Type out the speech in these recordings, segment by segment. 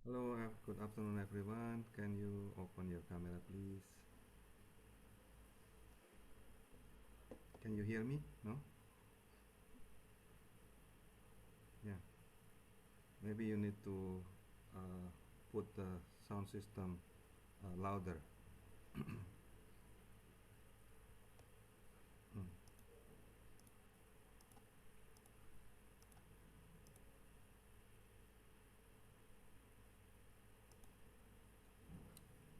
Hello, good afternoon, everyone. Can you open your camera, please? Can you hear me? No? Yeah. Maybe you need to uh, put the sound system louder. Mm.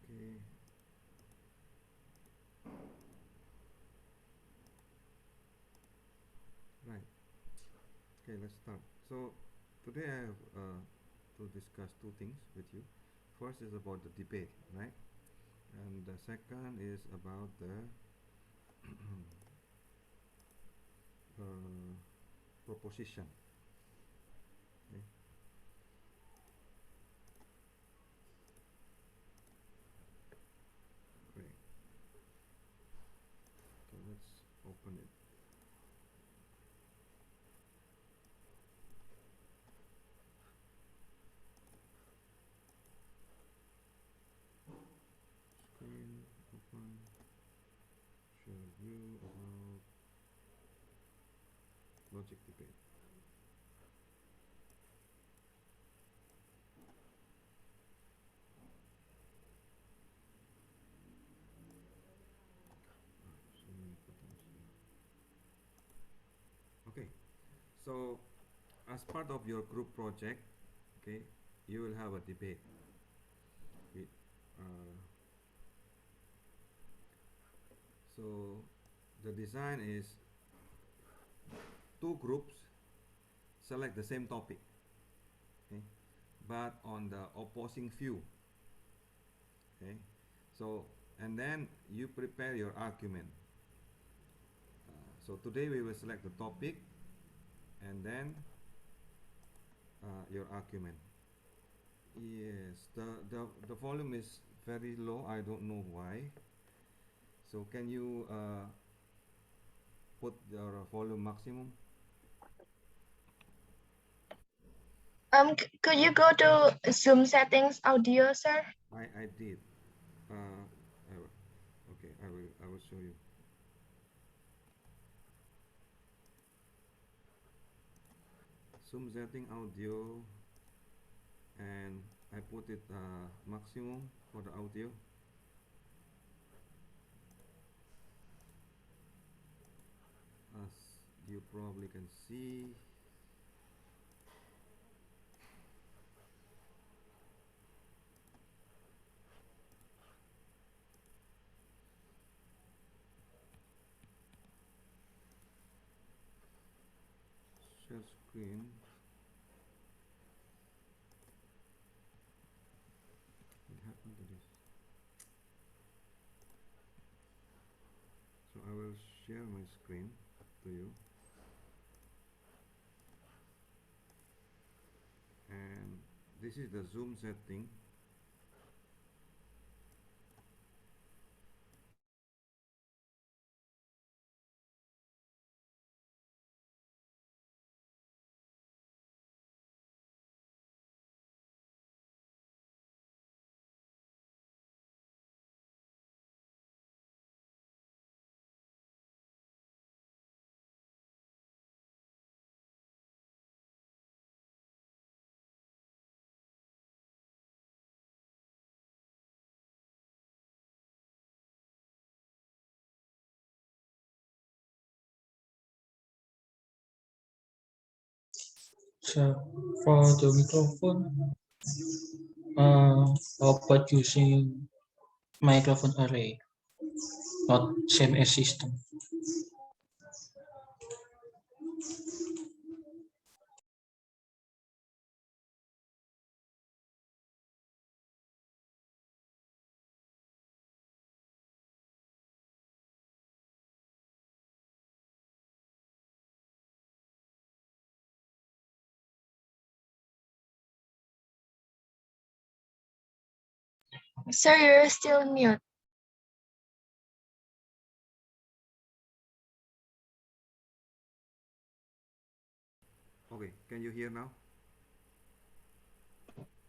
Okay. Right. Okay, let's start. So today I have to discuss two things with you. First is about the debate, right? And the second is about the uh, proposition. Okay. Great. So let's open it. Screen open. Share view about logic debate. So many buttons here. Okay, so as part of your group project, okay, you will have a debate with, uh, so the design is two groups select the same topic, okay, but on the opposing view, okay. So and then you prepare your argument. So today we will select the topic and then your argument. Yes, the volume is very low. I don't know why. So can you put your volume maximum? Could you go to Zoom settings audio, sir? I did. Uh, okay, I will show you. Zoom setting audio, and I put it maximum for the audio. As you probably can see, share screen. What happened to this? So I will share my screen to you, and this is the zoom setting. So for the microphone, output using microphone array, not same as system. Sir, you're still mute. Okay, can you hear now?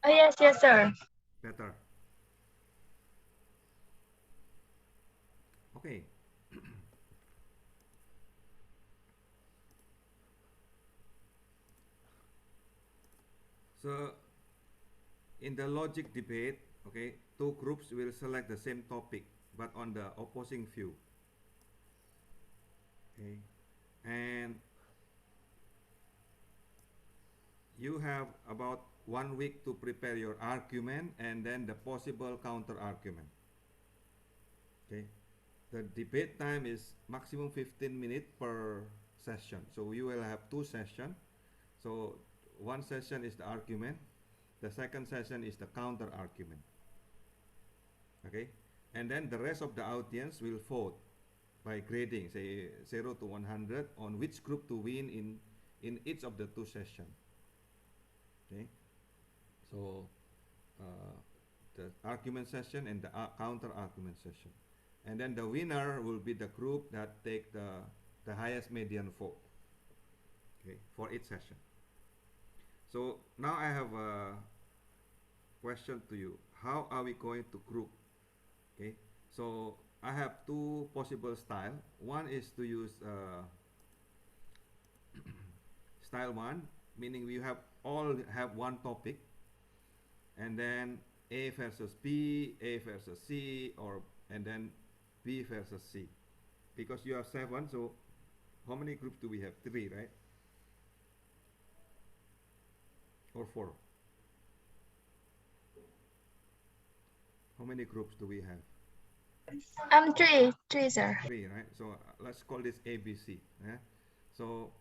Oh, Yes, sir. Better. Okay. So in the logic debate, okay, two groups will select the same topic but on the opposing view. Okay, and you have about 1 week to prepare your argument and then the possible counter argument. Okay, the debate time is maximum 15 minutes per session. So you will have two sessions. So one session is the argument, the second session is the counter argument. Okay, and then the rest of the audience will vote by grading, say 0 to 100, on which group to win in each of the two sessions. Okay, so the argument session and the counter argument session, and then the winner will be the group that take the highest median vote. Okay, for each session. So now I have a question to you. How are we going to group? Okay, so I have two possible style. One is to use style one, meaning we have all have one topic, and then A versus B, A versus C, or and then B versus C. Because you have 7, so how many groups do we have? 3, right? Or 4? How many groups do we have? Three, sir. 3, right? So let's call this ABC. Yeah? So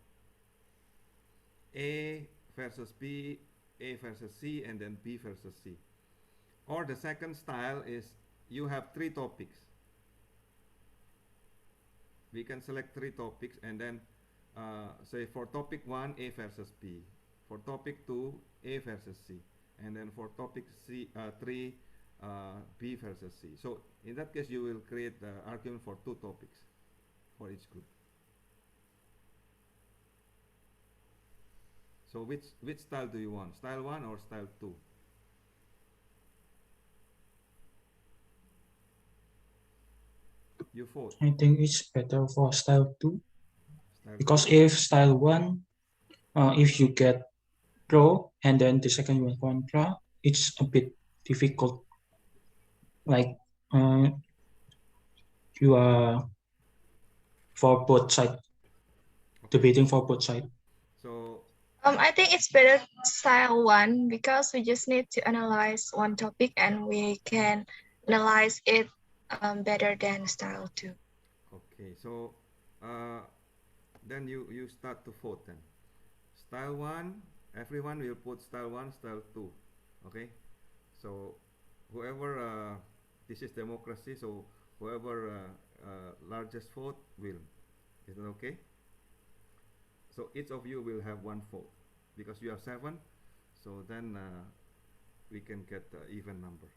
A versus B, A versus C, and then B versus C. Or the second style is you have 3 topics. We can select 3 topics and then say for topic 1, A versus B. For topic 2, A versus C. And then for topic 3, B versus C. So in that case, you will create the argument for 2 topics for each group. So which style do you want? Style 1 or style 2? You vote. I think it's better for style 2 Style because 2. if style 1, if you get pro and then the second one contra, it's a bit difficult. Like you are for both sides, debating for both sides. So I think it's better style 1 because we just need to analyze one topic and we can analyze it better than style 2. okay, so then you start to vote then. Style 1, everyone will put style 1, style 2. Okay, so whoever this is democracy, so whoever largest vote will. Is that okay? So each of you will have 1 vote because you have 7. So then we can get even number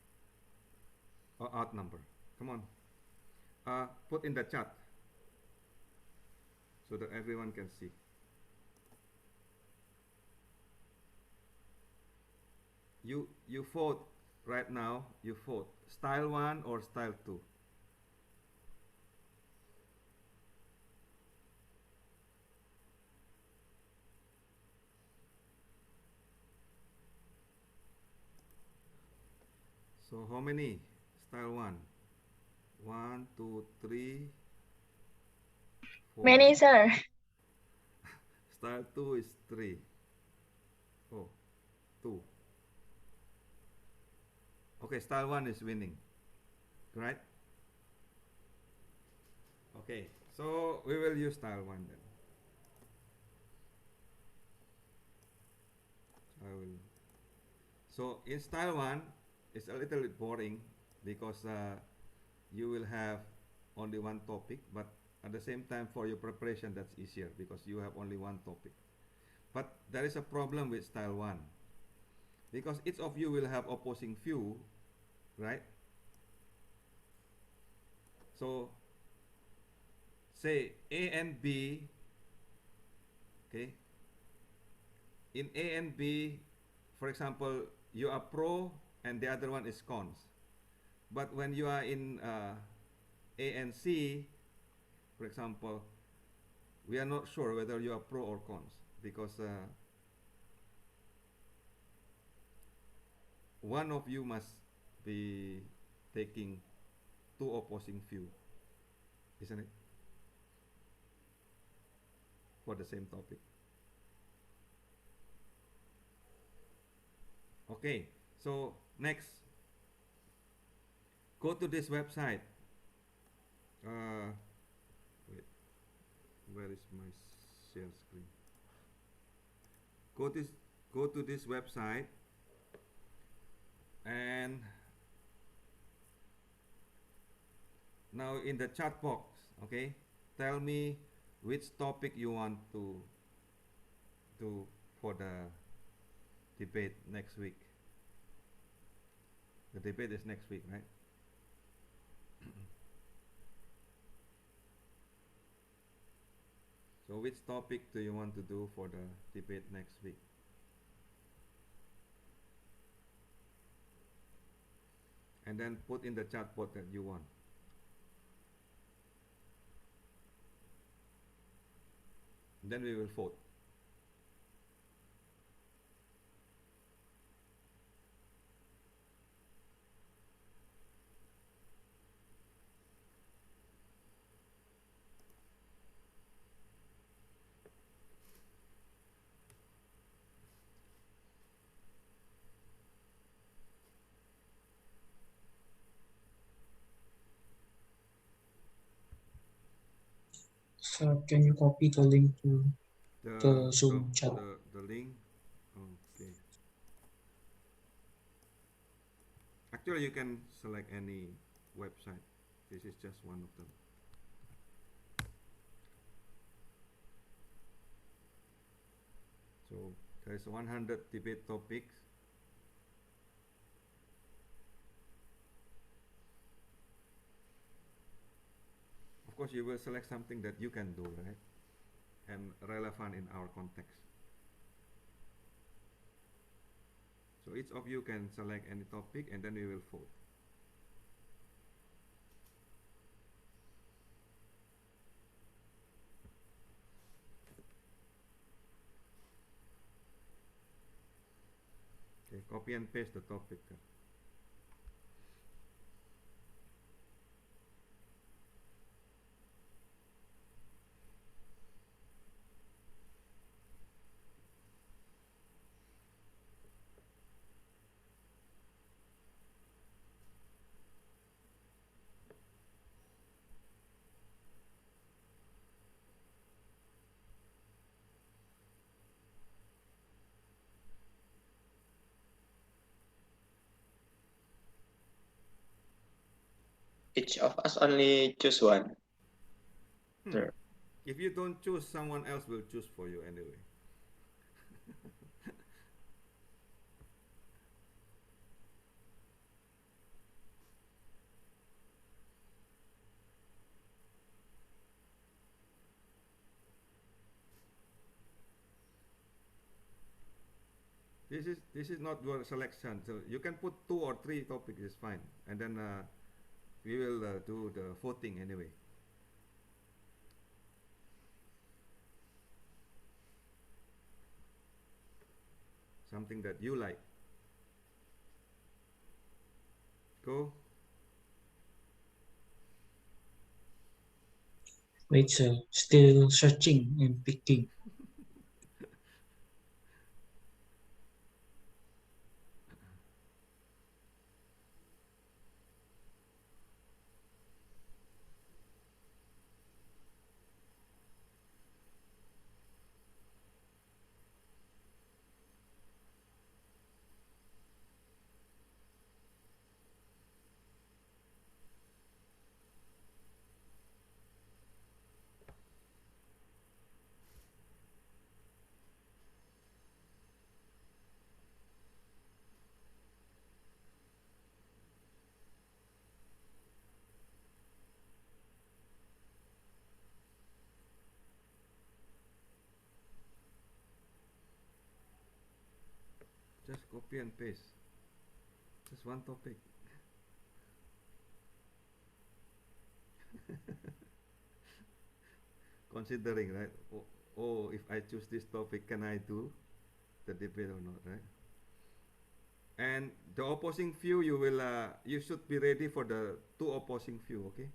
or odd number. Come on, put in the chat so that everyone can see. You vote right now. You vote style 1 or style 2. So how many? Style 1. 1, 2, 3, 4. Many, sir. Style 2 is 3. Oh, 2. Okay, style 1 is winning. Right? Okay, so we will use style 1 then. I will. So in style 1, it's a little bit boring because you will have only one topic, but at the same time for your preparation that's easier because you have only one topic. But there is a problem with style 1 because each of you will have opposing view, right? So say A and B, okay? In A and B, for example, you are pro and the other one is cons. But when you are in A and C, for example, we are not sure whether you are pro or cons because one of you must be taking two opposing view, isn't it? For the same topic. Okay, so next, go to this website. Wait, where is my share screen? Go to this website and now in the chat box, okay, tell me which topic you want to do for the debate next week. The debate is next week, right? So which topic do you want to do for the debate next week? And then put in the chat box that you want. Then we will vote. So can you copy the link to the Zoom chat? The link. Okay. Actually, you can select any website. This is just one of them. So there's 100 debate topics. Of course, you will select something that you can do, right? And relevant in our context. So each of you can select any topic and then we will vote. Okay, copy and paste the topic. Each of us only choose one. Sure. If you don't choose, someone else will choose for you anyway. This is not your selection, so you can put 2 or 3 topics is fine, and then we will do the voting anyway. Something that you like. Go. Wait, sir, still searching and picking. Just copy and paste. Just one topic. Considering, right? Oh, if I choose this topic, can I do the debate or not, right? And the opposing view, you should be ready for the two opposing view, okay?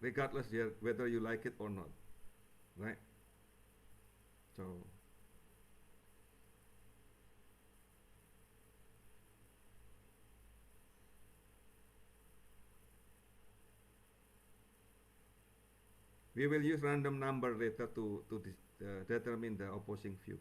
Regardless whether you like it or not, right? So we will use random number later to determine the opposing view.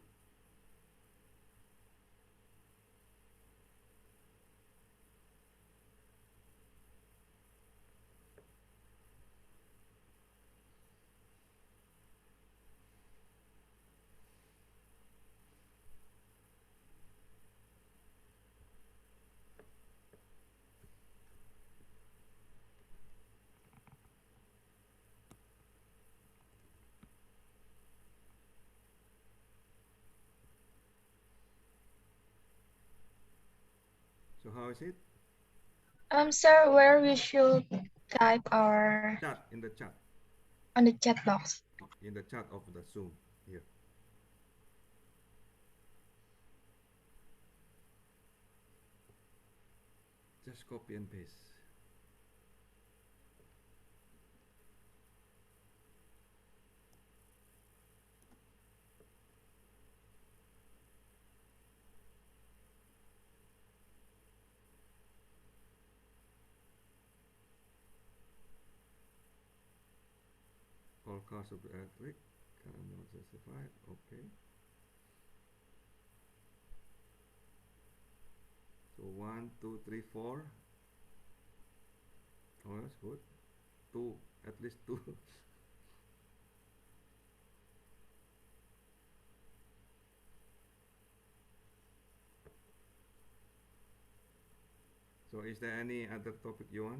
So how is it? Sir, where we should type our Chat, in the chat. on the chat box. In the chat of the Zoom here. Just copy and paste. All cars of the electric cannot justify. Okay. So 1, 2, 3, 4. Oh, that's good. 2, at least 2. So is there any other topic you want?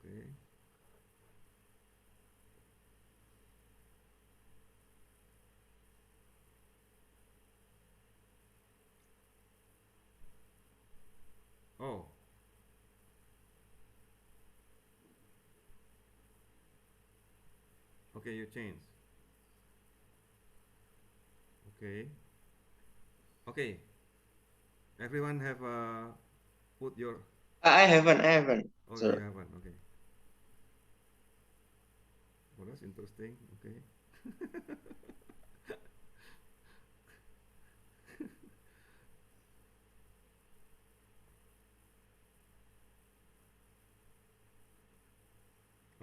Okay. Oh. Okay, you change. Okay. Okay. Everyone have put your. I haven't. Oh, you Sir. haven't. Okay. Well, that's interesting. Okay.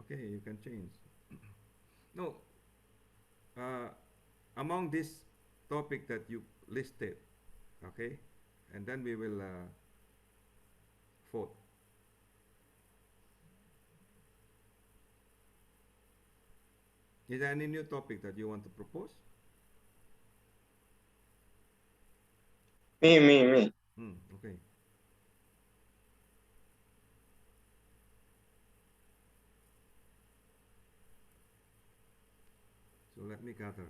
Okay, you can change. No, among this topic that you listed, okay, and then we will vote. Is there any new topic that you want to propose? Me. Okay. So let me gather.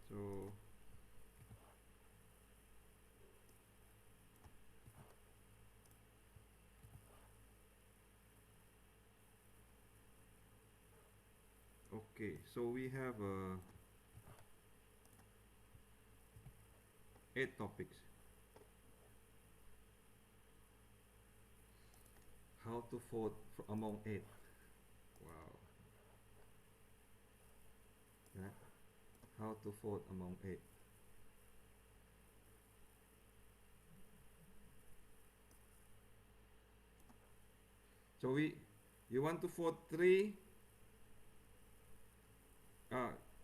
So okay, so we have 8 topics. How to vote among 8? Wow. Yeah. how to vote among 8. So you want to vote 3?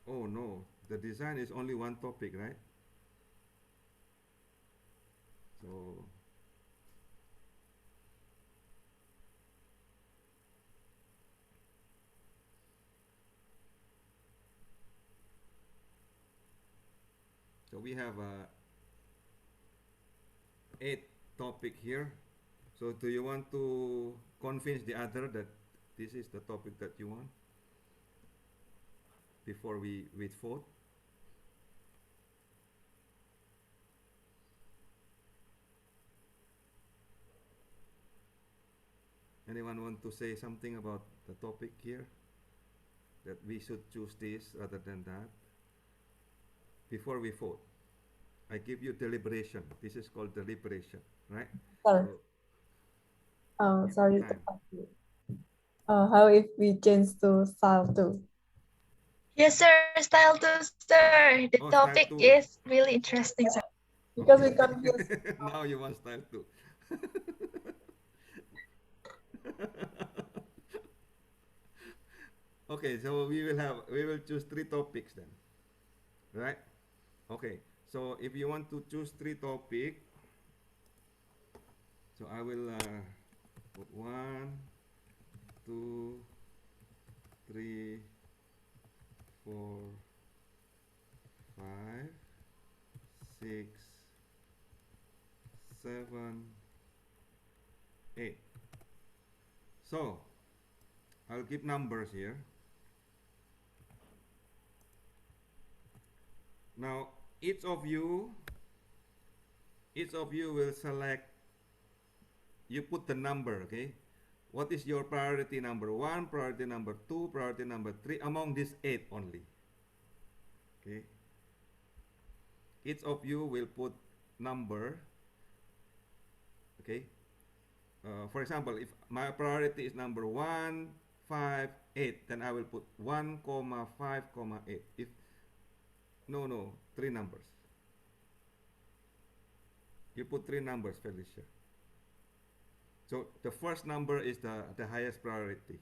Oh no, the design is only one topic, right? So we have 8 topic here. So do you want to convince the other that this is the topic that you want before we vote? Anyone want to say something about the topic here? That we should choose this rather than that? Before we vote. I give you deliberation. This is called deliberation, right? Sir, sorry to Time. cut you. How if we change to style 2? Yes, sir. Style 2, sir. The Oh, style topic 2. is really interesting, sir. Because we confused. Now you want style 2. Okay, so we will choose 3 topics then. Right? Okay. So if you want to choose 3 topic, so I will put 1, 2, 3, 4, 5, 6, 7, 8. So I'll give numbers here. Now each of you will select, you put the number, okay? What is your priority number 1, priority number 2, priority number 3 among these 8 only? Okay. Each of you will put number, okay? For example, if my priority is number 1, 5, 8, then I will put 1, 5, 8. If no, 3 numbers. You put 3 numbers, Felicia. So the first number is the highest priority.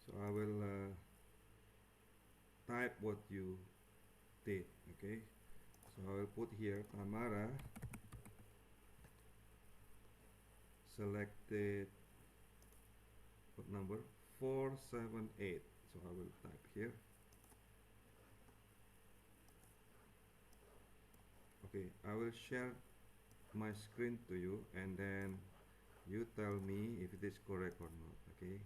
So I will type what you did, okay? So I will put here Tamara selected what number 478. So I will type here. Okay, I will share my screen to you and then you tell me if it is correct or not, okay?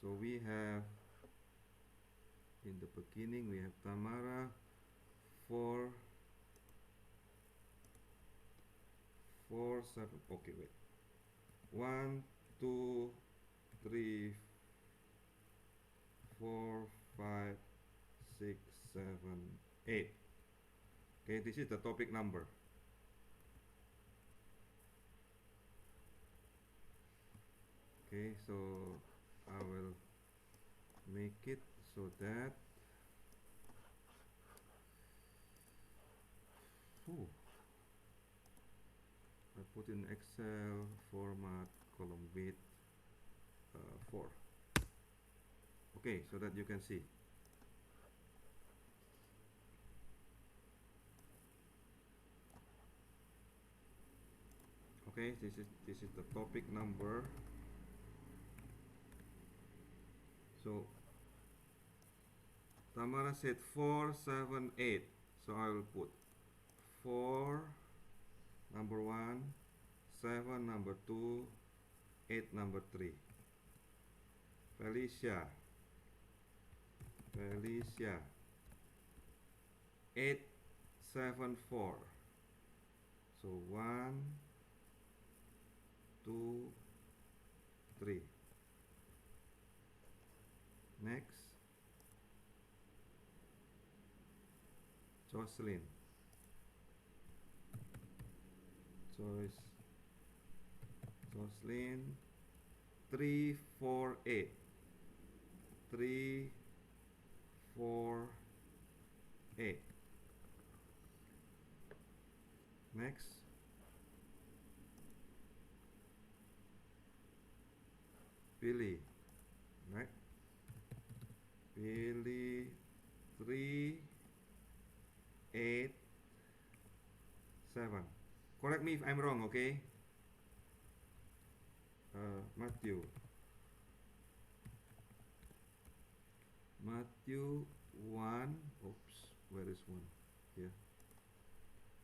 So we have, in the beginning we have Tamara 4, 7. Okay, wait. 1, 2, 3, 4, 5, 6, 7, 8. Okay, this is the topic number. Okay, so I will make it so that I put in Excel format column width 4. Okay, so that you can see. Okay, this is the topic number. So Tamara said 4, 7, 8. So I will put 4 number 1, 7 number 2, 8 number 3. Felicia. 874. So 1, 2, 3. Next, Jocelyn. Jocelyn 348. 348. Next, Billy, right? Billy 387. Correct me if I'm wrong, okay? Matthew 1. Oops, where is 1? Here.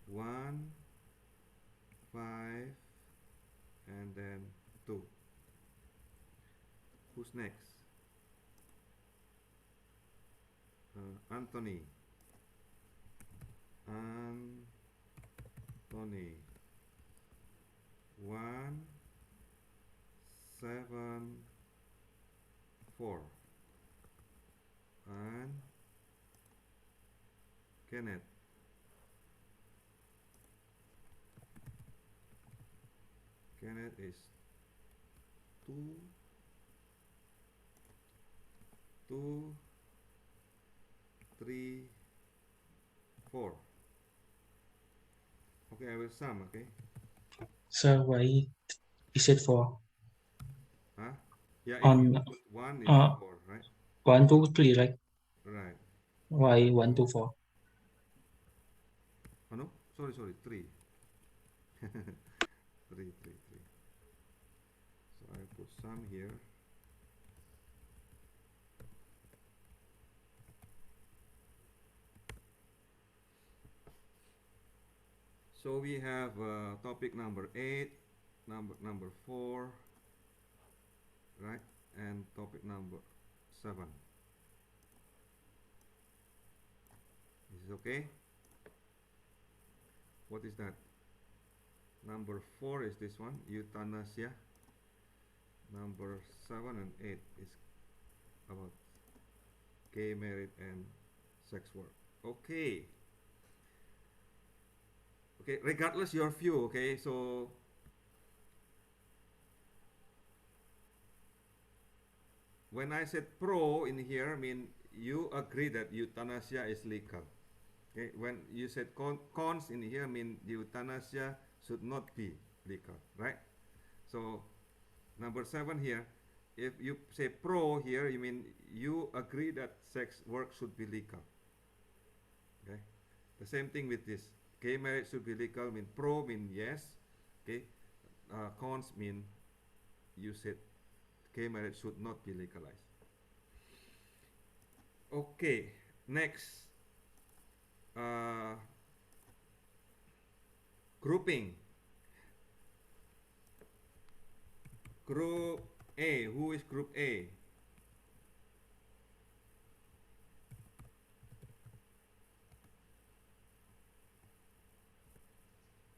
1, 5, and then 2. Who's next? Anthony 1, 7, 4. And Kenneth 2, 3, 4. Okay, I will sum, okay? So why is it 4? Huh? Yeah, if On you put 1 is 4, right? 1, 2, 3, right? Right. Why 1, 2, 4? Oh no, sorry, 3. 3. So I put sum here. So we have topic number 8, number 4, right? And topic number 7. Is it okay? What is that? Number 4 is this one, euthanasia. Number 7 and 8 is about gay marriage and sex work. Okay. Okay, regardless your view, okay, so when I said pro in here, I mean you agree that euthanasia is legal. Okay, when you said cons in here, I mean euthanasia should not be legal, right? So number 7 here, if you say pro here, you mean you agree that sex work should be legal. Okay, the same thing with this. Gay marriage should be legal. Mean pro mean yes. Okay, cons mean you said gay marriage should not be legalized. Okay, next. Grouping. Group A. Who is group A?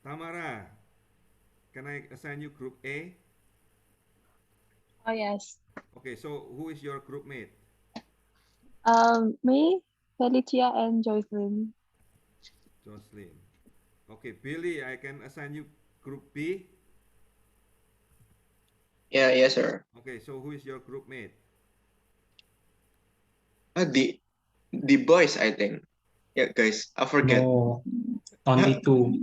Tamara, can I assign you group A? Oh, yes. Okay, so who is your group mate? Me, Felicia, and Jocelyn. Jocelyn. Okay, Billy, I can assign you group B. Yeah, yes, sir. Okay, so who is your group mate? The boys, I think. Yeah, guys, I forget. No, only 2.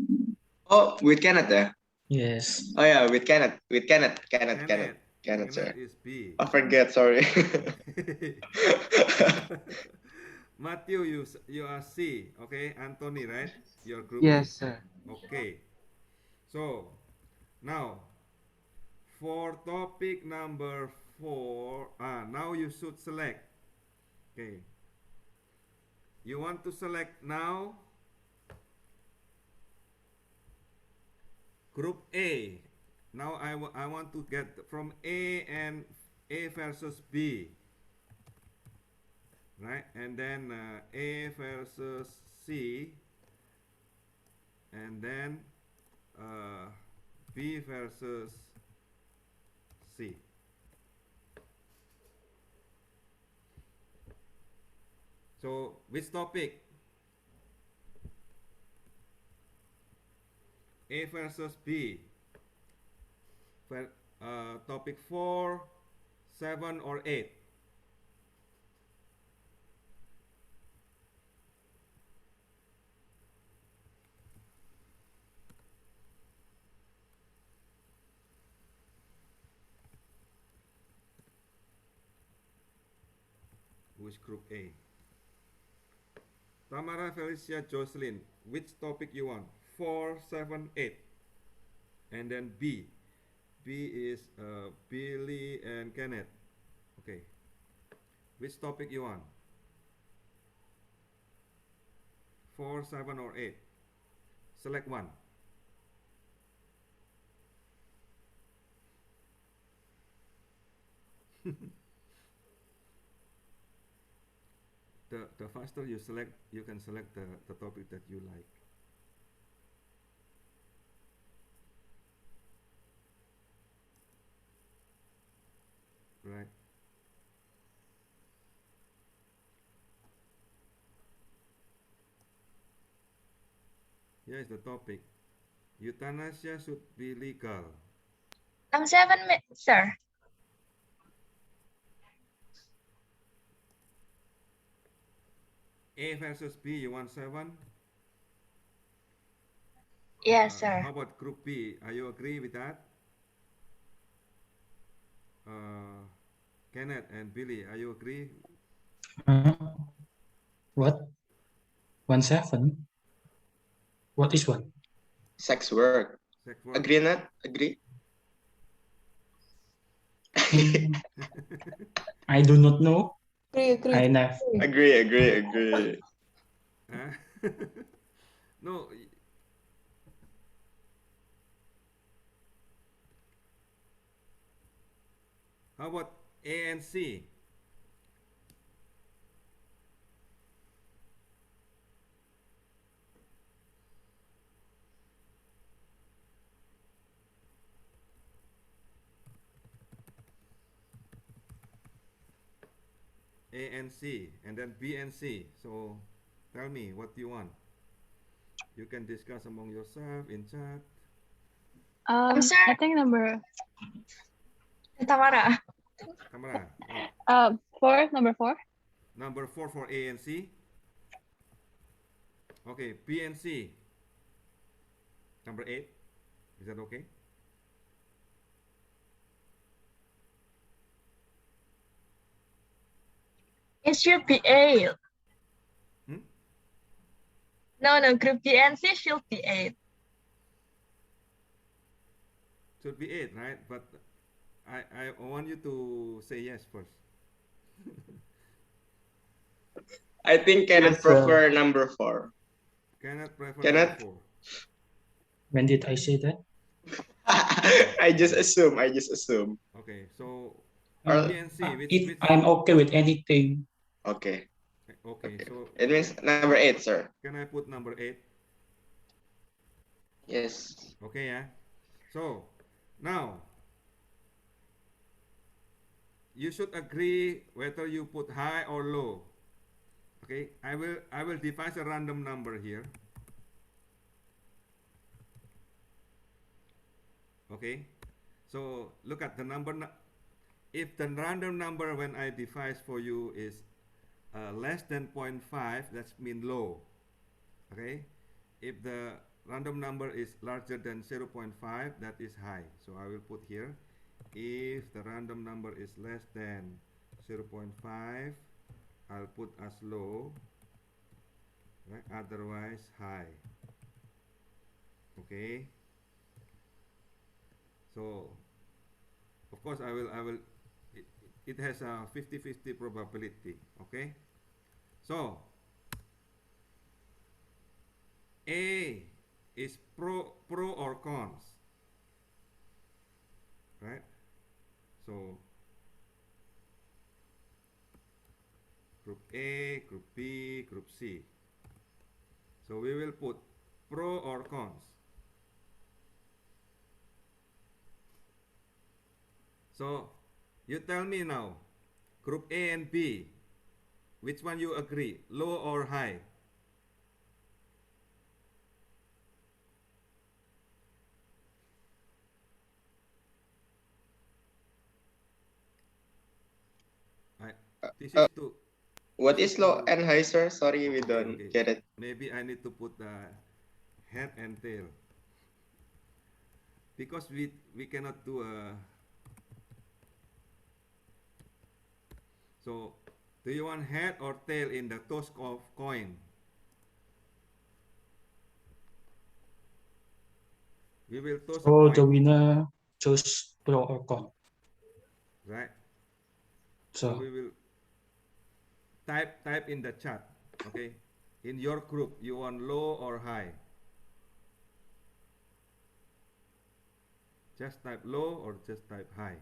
Oh, with Kenneth, yeah. Yes. Oh yeah, with Kenneth, Kenneth. sir. Kenneth is B. I forget, sorry. Matthew, you are C. Okay, Anthony, right? Your group Yes, mate. sir. Okay. So now for topic number 4, now you should select. Okay. You want to select now group A. Now I want to get from A and A versus B, right? And then A versus C, and then B versus C. So which topic? A versus B. Topic 4, 7, or 8? Which group A? Tamara, Felicia, Jocelyn, which topic you want? 4, 7, 8. And then B. B is Billy and Kenneth. Okay. Which topic you want? 4, 7, or 8? Select one. The faster you select, you can select the topic that you like. Right. Here is the topic. Euthanasia should be legal. 7, sir. A versus B, you want 7? Yes, sir. How about group B? Are you agree with that? Kenneth and Billy, are you agree? What? 17? What is what? Sex work. Sex work. Agree not? Agree? I do not know. Agree. I never. Agree. Huh? No. How about A and C? A and C, and then B and C. So tell me, what do you want? You can discuss among yourself in chat. Sir. I think number Tamara. Tamara, what? 4, number 4. Number 4 for A and C. Okay, B and C. Number 8. Is that okay? It should be 8. Hmm? No, group B and C should be 8. Should be 8, right? But I want you to say yes first. I think Kenneth Yes, sir. prefer number 4. Cannot prefer Cannot? number 4. When did I say that? I just assume. Okay, so Or- B and C, If I'm okay with anything, Okay. okay, so It means number 8, sir. can I put number 8? Yes. Okay, yeah. So now you should agree whether you put high or low. Okay, I will devise a random number here. Okay, so look at the number. If the random number when I devise for you is less than 0.5, that's mean low. Okay, if the random number is larger than 0.5, that is high. So I will put here, if the random number is less than 0.5, I'll put as low, right? Otherwise high. Okay, so of course I will it has a 50-50 probability. Okay, so A is pro or cons, right? So A, group B, group C. So we will put pro or cons. So you tell me now, group A and B, which one you agree, low or high? This is to. What this is low to- and high, sir? Sorry, we Okay, don't okay. get it. Maybe I need to put head and tail because we cannot do a. So, do you want head or tail in the toss of coin? We will toss a So the coin, winner choose pro or con. right? So So we will type in the chat, okay? In your group, you want low or high? Just type low or just type high.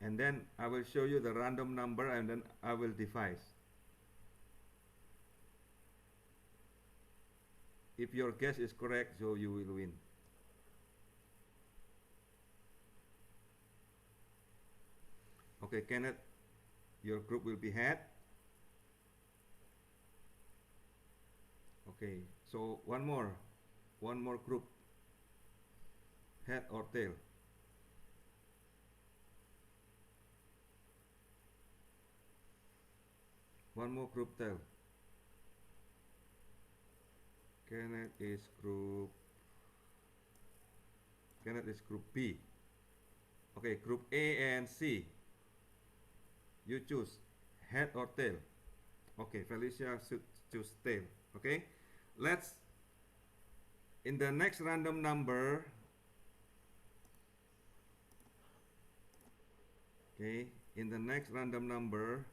And then I will show you the random number and then I will devise. If your guess is correct, so you will win. Okay, Kenneth, your group will be head. Okay, so one more group, head or tail. One more group tail. Kenneth is group B. Okay, group A and C. You choose head or tail. Okay, Felicia should choose tail. Okay, let's in the next random number. Okay, in the next random number,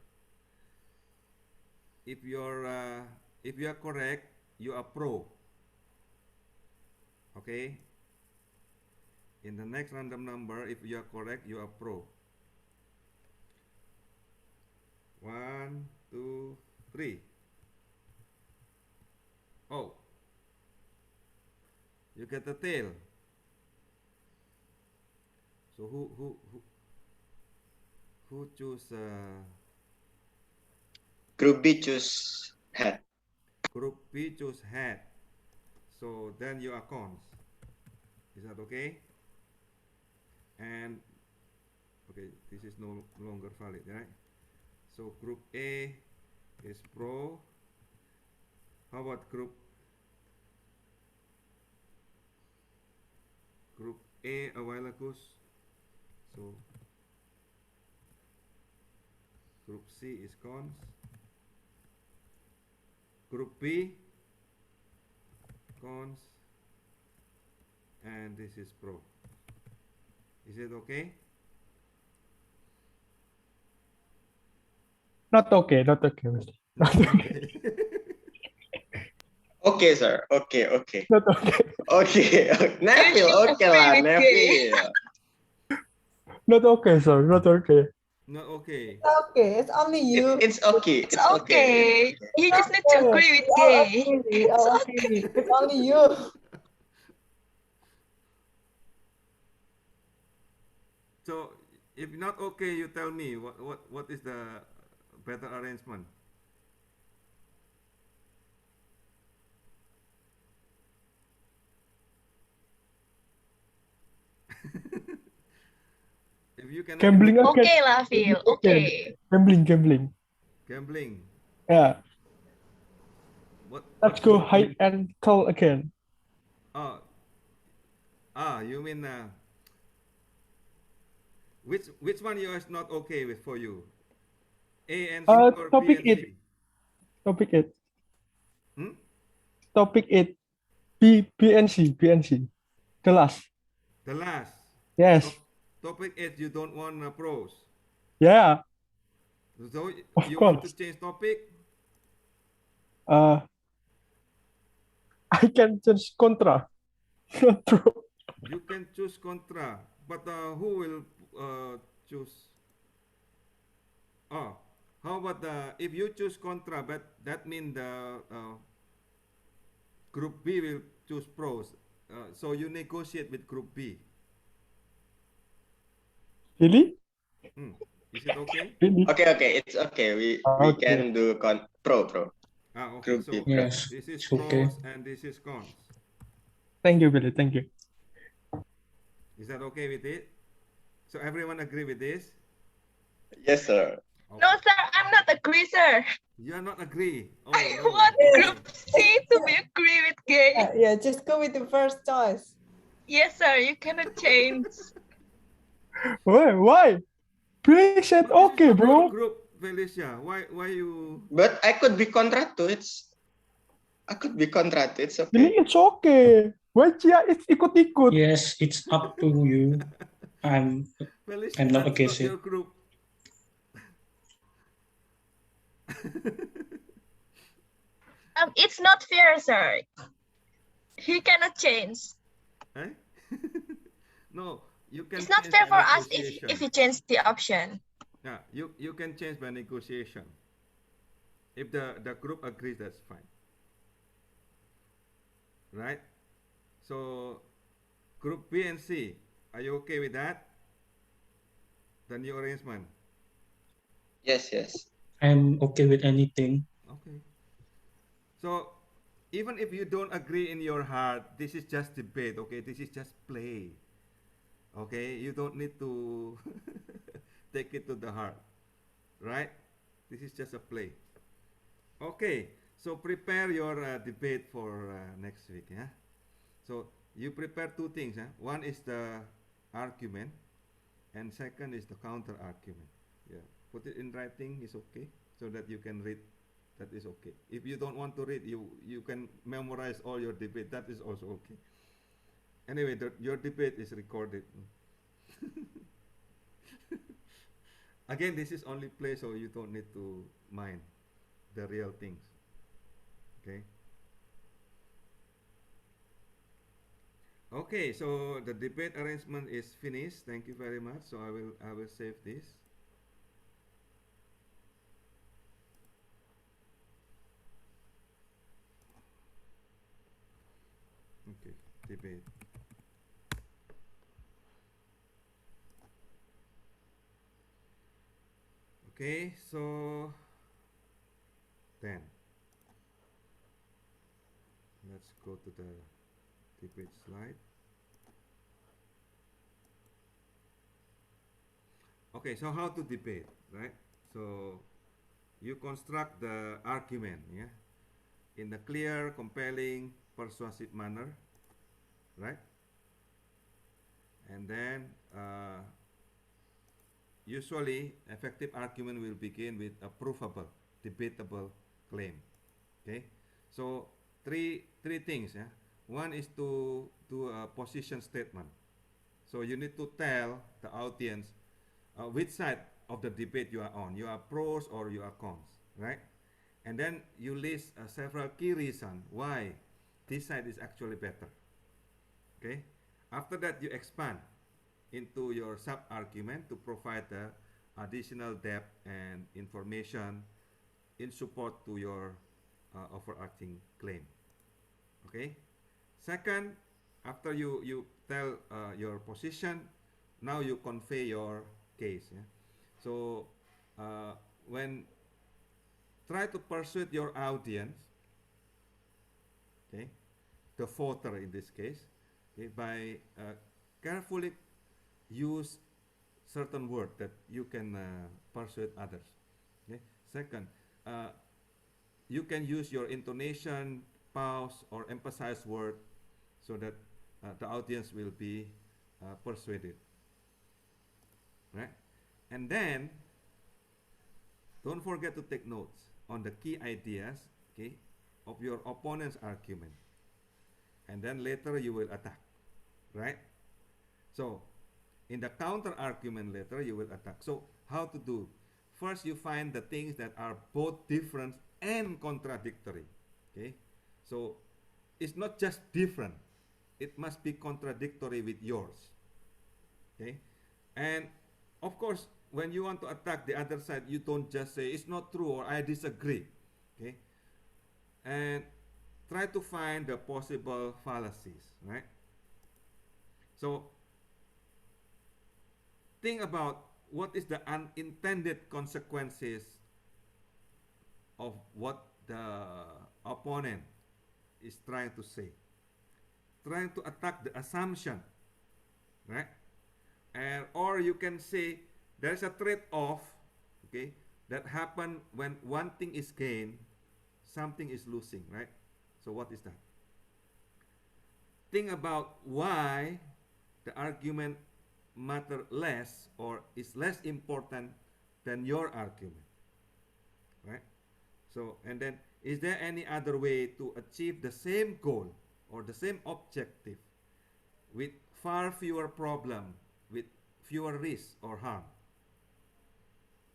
if you are correct, you are pro. Okay. In the next random number, if you are correct, you are pro. 1, 2, 3. Oh, you get the tail. So who choose Group B choose head. group B choose head. So then you are cons. Is that okay? And okay, this is no longer valid, right? So group A is pro. How about group A Awalakus? So group C is cons. Group B cons, and this is pro. Is it okay? Not okay, Mr. Not okay. Okay, sir. Okay. Not okay. Okay. Neville, should okay lah, agree with Kay. Neville. Not okay, sir. Not okay. Not okay. Okay, it's only you. It's okay. It's okay. You just need to agree with We all Kay. agree. We all agree. It's only you. So if not okay, you tell me what is the better arrangement. If you cannot Gambling again. Okay lah, Phil. Okay. Gambling. gambling, Yeah. what? Let's go hide and call again. Oh, you mean which one you is not okay with for you? A and C or B Topic and it. C? Topic 8. Hmm? Topic 8. B and C. The last. The last. Yes. Topic 8, you don't want pros. Yeah. So Of you want to course. change topic? I can choose contra. Not pro. You can choose contra, but who will choose? Oh, How about if you choose contra, but that means the group B will choose pros. So you negotiate with group B. Really? Is it okay? Really? Okay, it's okay. We Okay. can do pro. Okay. Group B So pro. Yes, this is it's okay. pros and this is cons. Thank you, Billy. Thank you. Is that okay with it? So everyone agree with this? Yes, sir. No, Okay. sir, I'm not agree, sir. You are not agree. Oh I no. want Okay. group C to be agree with gay. Yeah, just go with the first choice. Yes, sir, you cannot change. Why? Billy said But this is okay, not your bro. group, Felicia. Why you? But I could be contra too. I could be contra too. It's Billy, okay. it's okay. Why Chia? It's ikut-ikut. Yes, it's up to you. I'm Felicia, not that's not against your it. group. It's not fair, sir. He cannot change. Eh? No, you can It's not change fair by for us negotiation. if you change the option. Yeah, you can change by negotiation. If the group agrees, that's fine. Right? So group B and C, are you okay with that? The new arrangement. Yes. I'm okay with anything. Okay. So even if you don't agree in your heart, this is just debate, okay? This is just play. Okay? You don't need to take it to the heart. Right? This is just a play. Okay. So prepare your debate for next week, yeah? So you prepare two things, huh? One is the argument and second is the counter argument. Yeah. Put it in writing is okay so that you can read. That is okay. If you don't want to read, you can memorize all your debate. That is also okay. Anyway, your debate is recorded. Again, this is only play, so you don't need to mind the real things. Okay. Okay, so the debate arrangement is finished. Thank you very much. So I will save this. Okay, debate. Okay, so then let's go to the debate slide. Okay, so how to debate, right? So you construct the argument, yeah, in a clear, compelling, persuasive manner, right? And then usually effective argument will begin with a provable, debatable claim. Okay, so three things. Yeah, one is to do a position statement. So you need to tell the audience which side of the debate you are on. You are pros or you are cons, right? And then you list several key reasons why this side is actually better. Okay. After that, you expand into your sub argument to provide the additional depth and information in support to your overarching claim. Okay. Second, after you tell your position, now you convey your case. Yeah? So when try to persuade your audience, okay, the voter in this case, okay, by carefully use certain word that you can persuade others. Okay. Second, uh, you can use your intonation, pause, or emphasize word so that the audience will be persuaded. Right? And then don't forget to take notes on the key ideas, okay, of your opponent's argument. And then later you will attack. Right? So in the counter argument later you will attack. So how to do? First you find the things that are both different and contradictory. Okay? So it's not just different. It must be contradictory with yours. Okay? And of course, when you want to attack the other side, you don't just say it's not true or I disagree. Okay? And try to find the possible fallacies, right? So think about what is the unintended consequences of what the opponent is trying to say. Trying to attack the assumption, right? And or you can say there's a trade-off, okay, that happen when one thing is gained, something is losing, right? So what is that? Think about why the argument matter less or is less important than your argument, right? So, and then is there any other way to achieve the same goal or the same objective with far fewer problem, with fewer risk or harm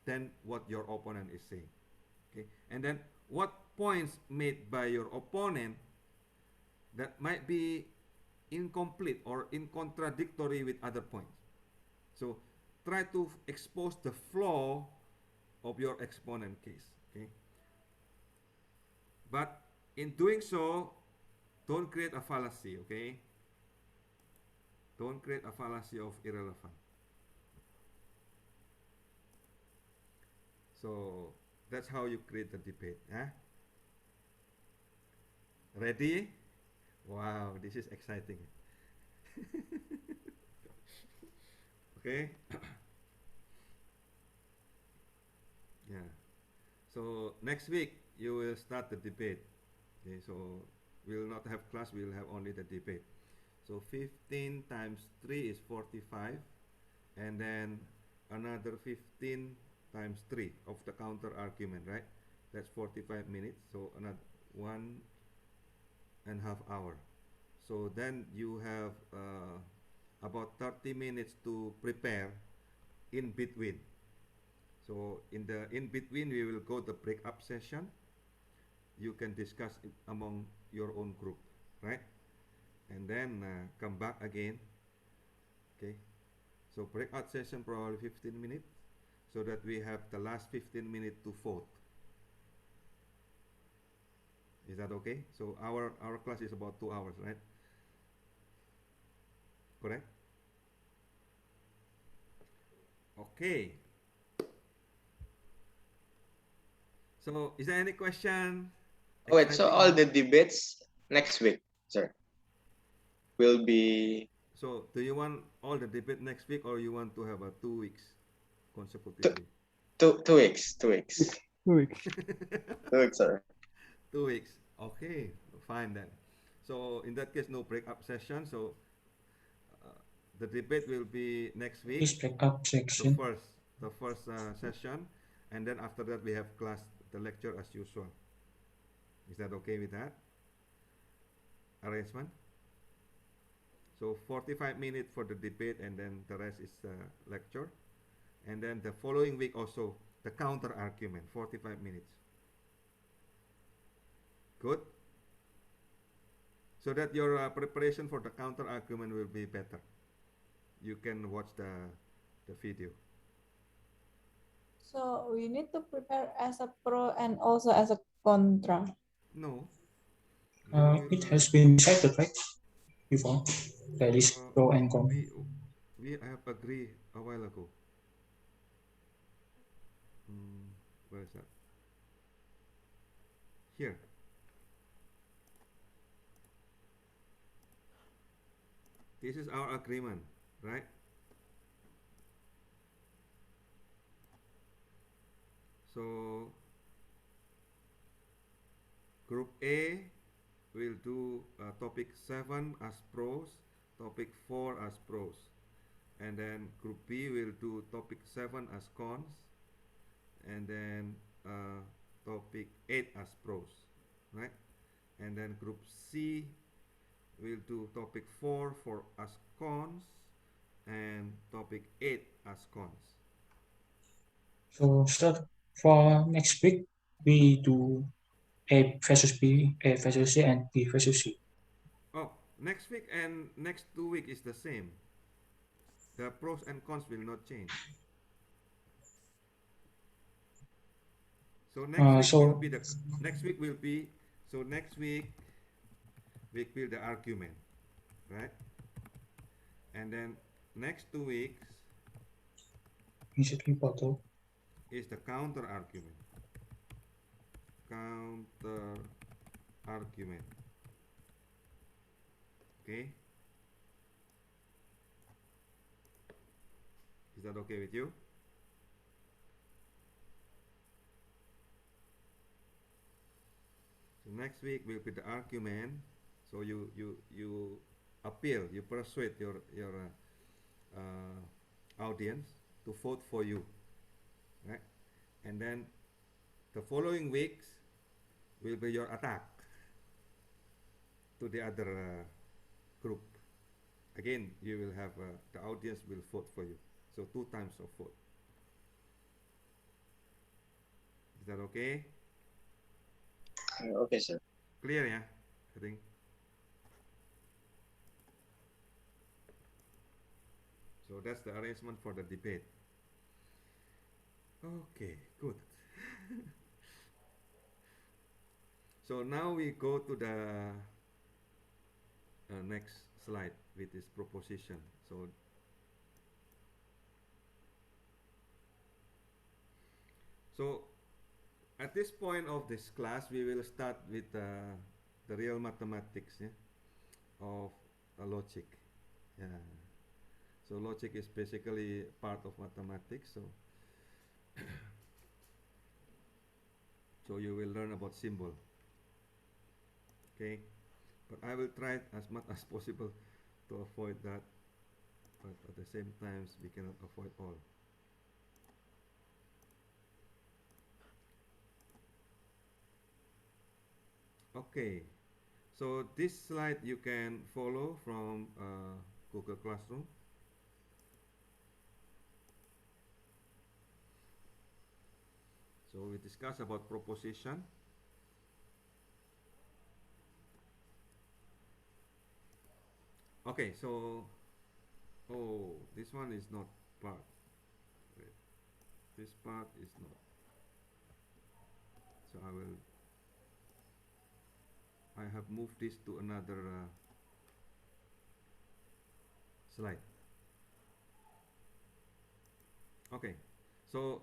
than what your opponent is saying? Okay, and then what points made by your opponent that might be incomplete or in contradictory with other points? So try to expose the flaw of your exponent case. Okay, but in doing so, don't create a fallacy. Okay, don't create a fallacy of irrelevant. So that's how you create the debate. Ready? Wow, this is exciting. Okay. Yeah. So next week you will start the debate. Okay, so we will not have class, we will have only the debate. So 15 times 3 is 45, and then another 15 times 3 of the counter argument, right? That's 45 minutes, so another 1.5 hours. So then you have about 30 minutes to prepare in between. So in between, we will go the break-up session. You can discuss it among your own group, right? And then come back again. Okay. So breakout session probably 15 minutes, so that we have the last 15 minutes to vote. Is that okay? So our class is about 2 hours, right? Correct? Okay. So is there any question? Wait, so all the Exciting? debates next week, sir, will be So do you want all the debate next week, or you want to have a 2 weeks consecutively? 2 weeks. 2 weeks. 2 weeks. 2 weeks, sir. 2 weeks. Okay, fine then. So in that case, no break-up session. So the debate will be next This week, breakup the section. first session, and then after that we have class, the lecture as usual. Is that okay with that arrangement? So 45 minutes for the debate, and then the rest is lecture, and then the following week also the counter argument, 45 minutes. Good. So that your preparation for the counter argument will be better. You can watch the video. So we need to prepare as a pro and also as a contra. No. We will, It has been decided, right? Before there is pro and con. we have agreed a while ago. Where is that? Here. This is our agreement, right? So group A will do topic 7 as pros, topic 4 as pros, and then group B will do topic 7 as cons, and then topic 8 as pros, right? And then group C will do topic 4 as cons, and topic 8 as cons. So start for next week, we do A versus B, A versus C, and B versus C. Oh, next week and next 2 weeks is the same. The pros and cons will not change. So next week will So be the next week will be so next week we will the argument, right? And then next 2 weeks immediately bottle. is the counter argument. Counter argument. Okay? Is that okay with you? So next week will be the argument. So you appeal, you persuade your audience to vote for you, right? And then the following weeks will be your attack to the other group. Again, you will have the audience will vote for you. So 2 times of vote. Is that okay? Okay, sir. Clear, yeah? I think. So that's the arrangement for the debate. Okay, good. So now we go to the next slide with this proposition. So at this point of this class, we will start with the real mathematics, yeah, of logic. Yeah. So logic is basically part of mathematics. So you will learn about symbol. Okay, but I will try as much as possible to avoid that. But at the same time, we cannot avoid all. Okay, so this slide you can follow from Google Classroom. So we discuss about proposition. Okay, so this one is not part. Wait, this part is not. So I have moved this to another slide. Okay, so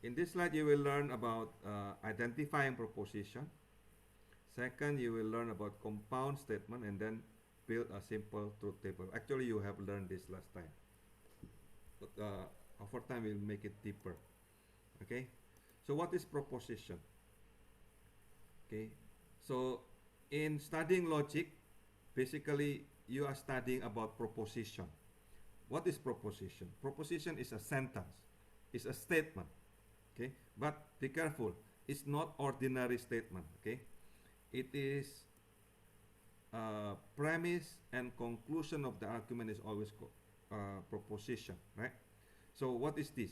in this slide you will learn about identifying proposition. Second, you will learn about compound statement and then build a simple truth table. Actually, you have learned this last time, but over time we'll make it deeper. Okay, so what is proposition? Okay, so in studying logic, basically you are studying about proposition. What is proposition? Proposition is a sentence, it's a statement. Okay, but be careful, it's not ordinary statement. Okay, it is premise and conclusion of the argument is always proposition, right? So what is this?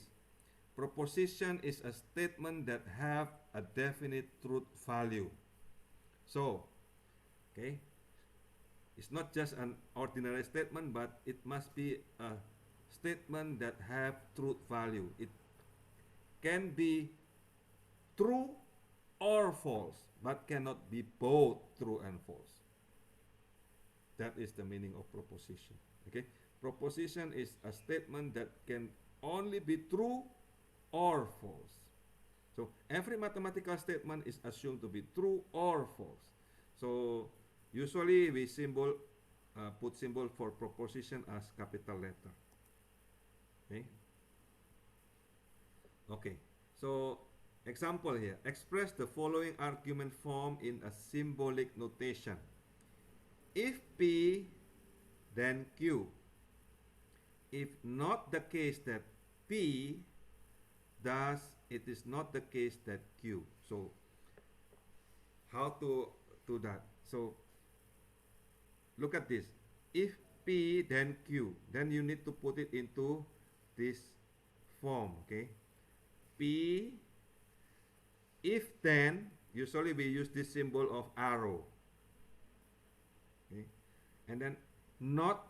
Proposition is a statement that have a definite truth value. So, okay, it's not just an ordinary statement, but it must be a statement that have truth value. It can be true or false, but cannot be both true and false. That is the meaning of proposition. Okay, proposition is a statement that can only be true or false. So every mathematical statement is assumed to be true or false. So usually we put symbol for proposition as capital letter. Okay. Okay. So example here: express the following argument form in a symbolic notation. If P, then Q. If not the case that P, thus it is not the case that Q. So how to do that? So look at this. If P, then Q. Then you need to put it into this form. Okay. P, if then, usually we use this symbol of arrow. Okay. And then not,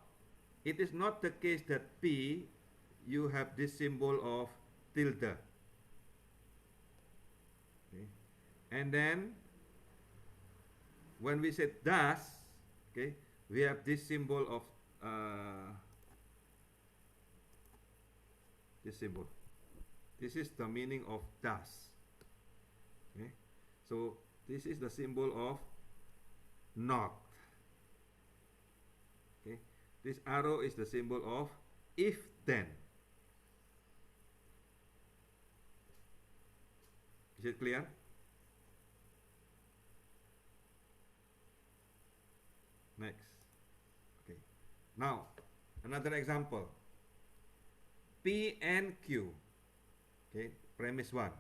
it is not the case that P, you have this symbol of tilde. And then when we said thus, okay, we have this symbol of this symbol. This is the meaning of thus. Okay, so this is the symbol of not. Okay, this arrow is the symbol of if then. Is it clear? Next. Okay. Now, another example. P and Q. Okay, premise 1.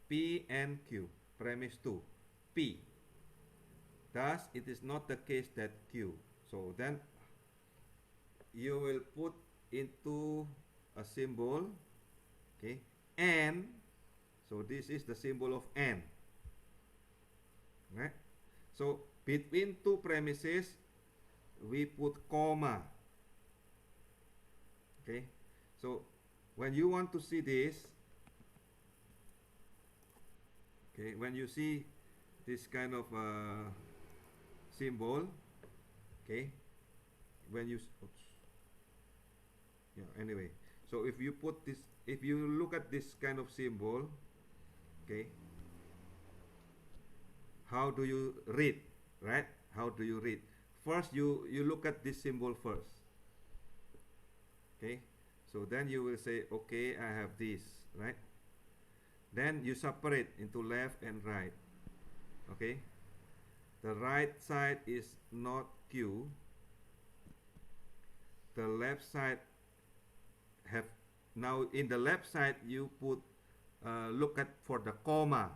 P and Q. Premise 2. P. Thus, it is not the case that Q. So then, you will put into a symbol, okay, and. So this is the symbol of and. Right? So between two premises, we put comma. Okay, so when you want to see this, okay, when you see this kind of symbol, okay, when you oops, yeah, anyway, so if you put this, if you look at this kind of symbol, okay, how do you read, right? How do you read? First, you look at this symbol first. Okay, so then you will say, okay, I have this, right? Then you separate into left and right. Okay, the right side is not Q. The left side have, now in the left side you put look at for the comma.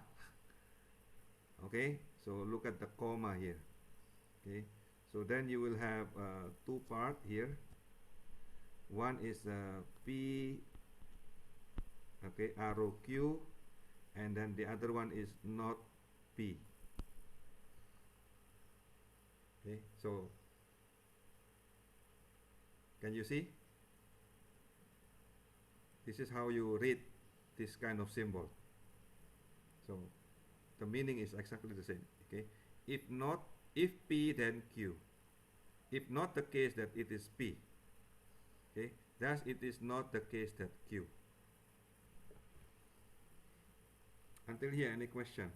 Okay, so look at the comma here. Okay, so then you will have two part here. One is P, okay, arrow Q, and then the other one is not P. Okay, so can you see? This is how you read this kind of symbol. So the meaning is exactly the same. Okay, if not, if P, then Q. If not the case that it is P, okay, thus it is not the case that Q. Until here, any question?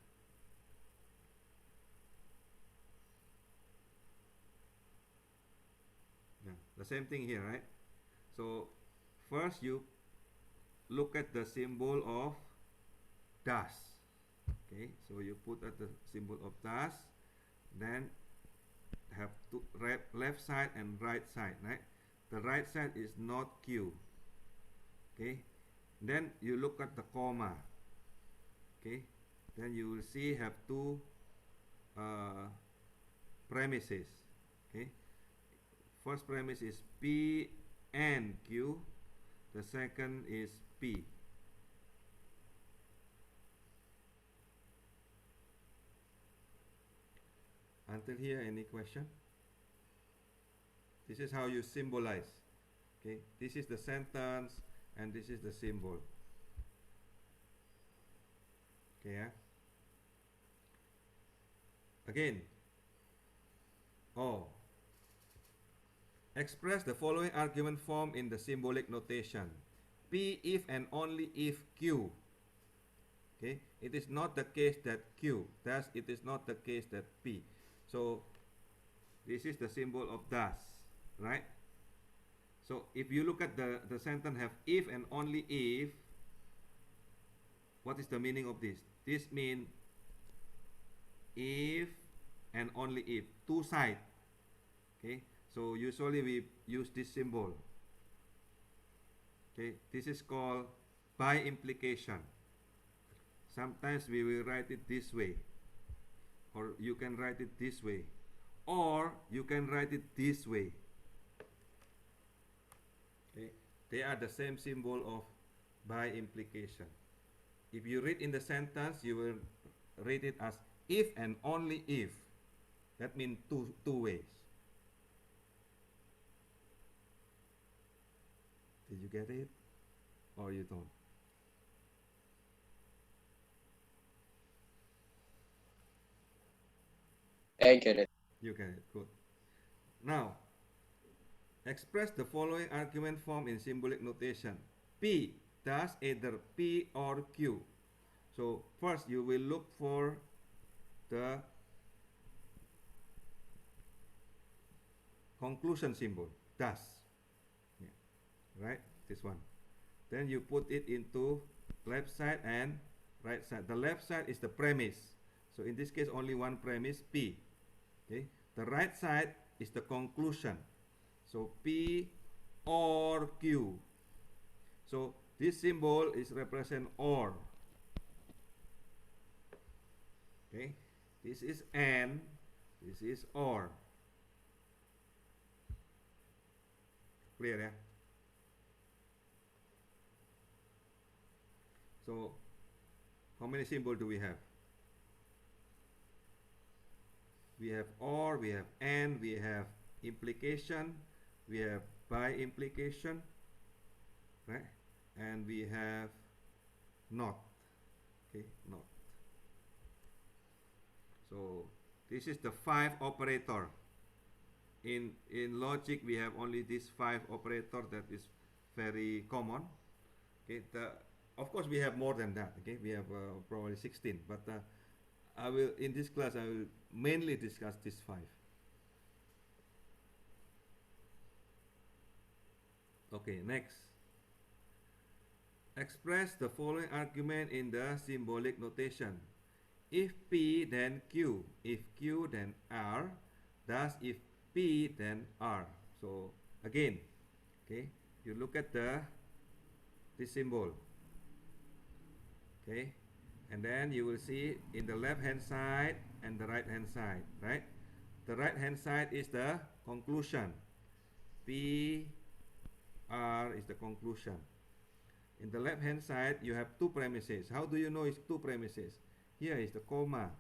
Yeah, the same thing here, right? So first you look at the symbol of thus. Okay, so you put at the symbol of thus, then have two left side and right side, right? The right side is not Q. Okay, then you look at the comma. Okay, then you will see have two premises. Okay, first premise is P and Q. The second is P. Until here, any question? This is how you symbolize. Okay, this is the sentence and this is the symbol. Okay, yeah? Again. Oh. Express the following argument form in the symbolic notation. P if and only if Q. Okay, it is not the case that Q. Thus, it is not the case that P. So, this is the symbol of thus, right? So, if you look at the sentence have if and only if, what is the meaning of this? This means if and only if, two sides. Okay, so usually we use this symbol. Okay, this is called by implication. Sometimes we will write it this way, or you can write it this way, or you can write it this way. Okay, they are the same symbol of by implication. If you read in the sentence, you will read it as if and only if. That means two ways. Did you get it? Or you don't? I get it. You get it. Good. Now, express the following argument form in symbolic notation. P does either P or Q. So first you will look for the conclusion symbol, does. Yeah. Right? This one. Then you put it into left side and right side. The left side is the premise. So in this case only one premise, P. Okay. The right side is the conclusion. So P or Q. So this symbol is represent or. Okay. This is and, this is or. Clear, yeah? So how many symbols do we have? We have or, we have and, we have implication, we have by implication, right? And we have not. Okay, not. So this is the 5 operator. In logic we have only these 5 operator that is very common. Okay, of course we have more than that. Okay, we have probably 16, but I will, in this class I will mainly discuss these 5. Okay, next. Express the following argument in the symbolic notation. If P then Q, if Q then R, thus if P then R. So again, okay, you look at this symbol. Okay, and then you will see in the left hand side and the right hand side, right? The right hand side is the conclusion. P R is the conclusion. In the left hand side you have 2 premises. How do you know it's 2 premises? Here is the comma,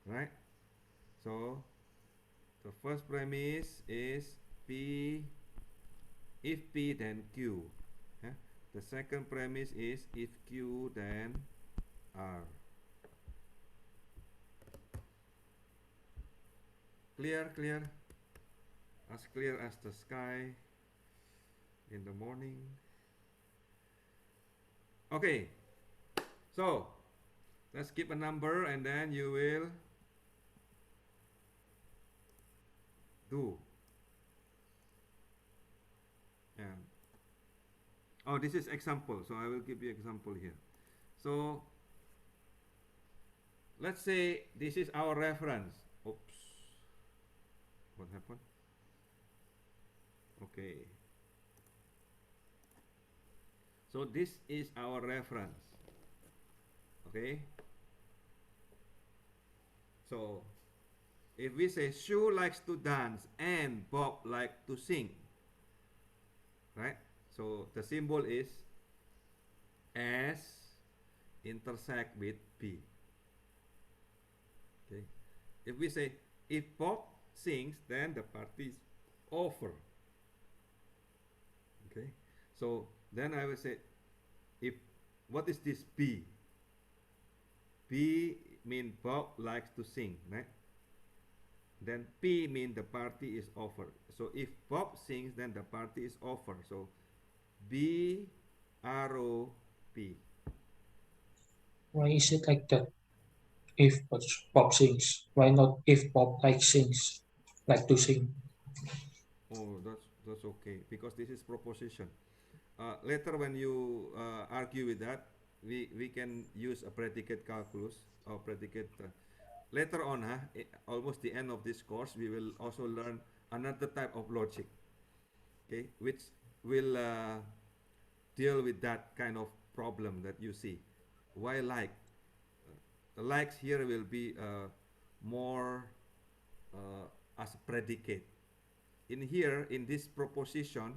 right? So the first premise is P, if P then Q. Yeah? The second premise is if Q then R. Clear, clear? As clear as the sky in the morning. Okay, so let's keep a number and then you will do. And oh, this is example, so I will give you example here. So let's say this is our reference. Oops, what happened? Okay, so this is our reference. Okay, so if we say Shu likes to dance and Bob likes to sing, right? So the symbol is S intersect with P. Okay, if we say if Bob sings, then the party is over. Okay, so then I will say if, what is this P? P mean Bob likes to sing, right? Then P mean the party is over. So if Bob sings, then the party is over. So B arrow P. Why is it like that? If Bob sings, why not if Bob sings, like to sing? Oh, that's okay, because this is proposition. Later when you argue with that, we can use a predicate calculus or predicate. Later on, almost the end of this course, we will also learn another type of logic, okay, which will deal with that kind of problem that you see. Why like? The likes here will be more as a predicate. In here, in this proposition,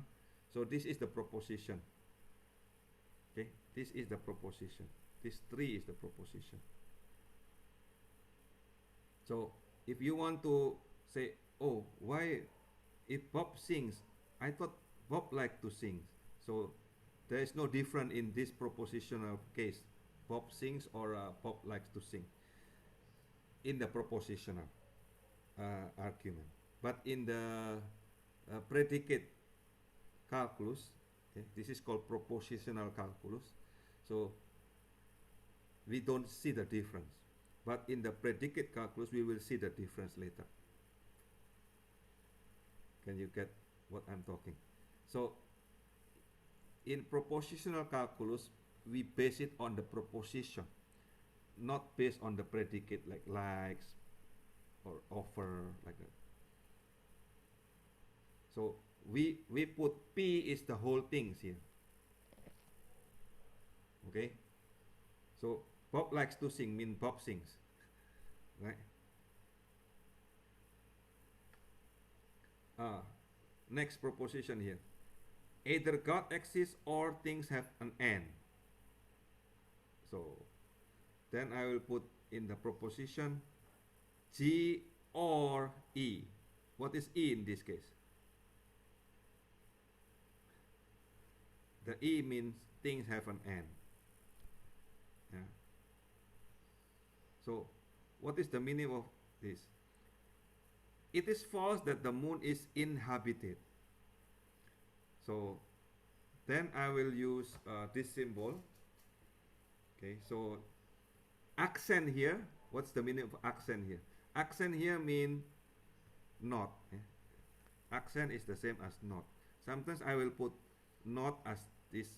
so this is the proposition. Okay, this is the proposition. This 3 is the proposition. So if you want to say, oh, why if Bob sings, I thought Bob liked to sing. So there is no difference in this propositional case. Bob sings or Bob likes to sing in the propositional. argument. But in the predicate calculus, okay, this is called propositional calculus. So we don't see the difference. But in the predicate calculus, we will see the difference later. Can you get what I'm talking? So in propositional calculus, we base it on the proposition, not based on the predicate like likes or offer, like that. So we put P is the whole things here. Okay? So Bob likes to sing mean Bob sings. Right? Next proposition here. Either God exists or things have an end. So then I will put in the proposition G or E. What is E in this case? The E means things have an end. Yeah. So what is the meaning of this? It is false that the moon is inhabited. So then I will use this symbol. Okay, so accent here. What's the meaning of accent here? Accent here mean not. Accent is the same as not. Sometimes I will put not as this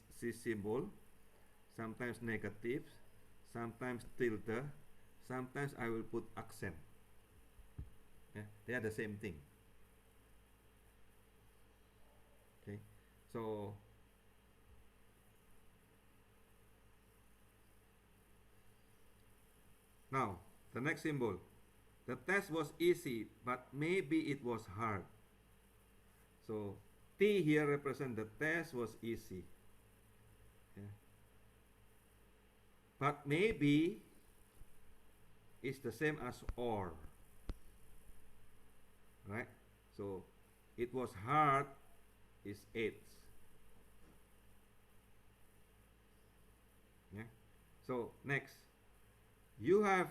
symbol. Sometimes negative. Sometimes tilde. Sometimes I will put accent. Yeah, they are the same thing. Okay, so now the next symbol. The test was easy, but maybe it was hard. So T here represents the test was easy. Okay. But maybe is the same as or. Right? So it was hard is 8. Yeah. So next, you have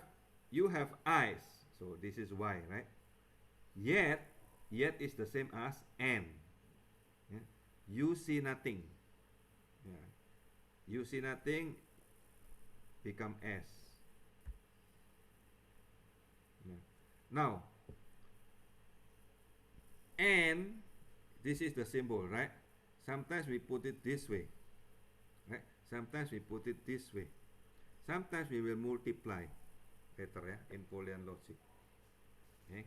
eyes. So this is Y, right? Yet is the same as N. Yeah. You see nothing. Yeah. You see nothing become S. Yeah. Now, and this is the symbol, right? Sometimes we put it this way, right? Sometimes we put it this way. Sometimes we will multiply later, yeah, in Boolean logic. Okay.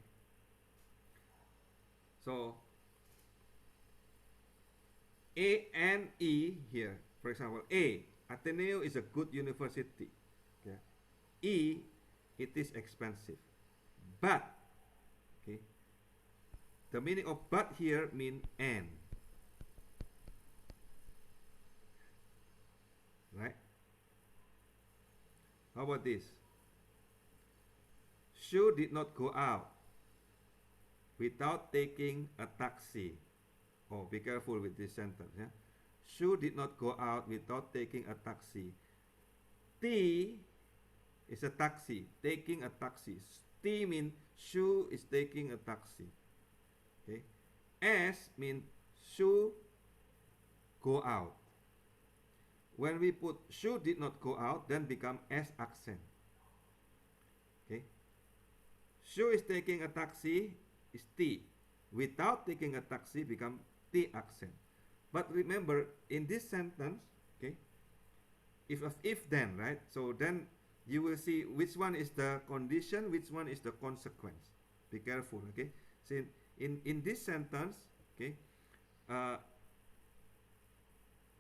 So A and E here, for example, A, Ateneo is a good university. Okay. E, it is expensive. But, okay, the meaning of but here mean and. Right? How about this? Shu did not go out without taking a taxi. Oh, be careful with this sentence. Yeah? Shu did not go out without taking a taxi. T is a taxi, taking a taxi. T means Shu is taking a taxi. Okay. S means Shu go out. When we put Shu did not go out, then become S accent. Okay. Shu is taking a taxi is T. Without taking a taxi become T accent. But remember, in this sentence, okay, if then, right? So then you will see which one is the condition, which one is the consequence. Be careful, okay? So in this sentence, okay,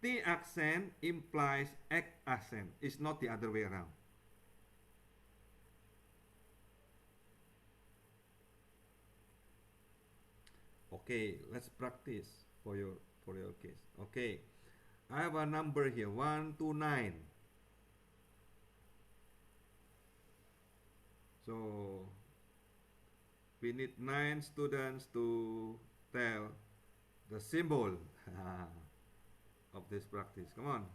T accent implies X accent. It's not the other way around. Okay, let's practice for your case. Okay, I have a number here, 1 to 9. So we need 9 students to tell the symbol of this practice. Come on.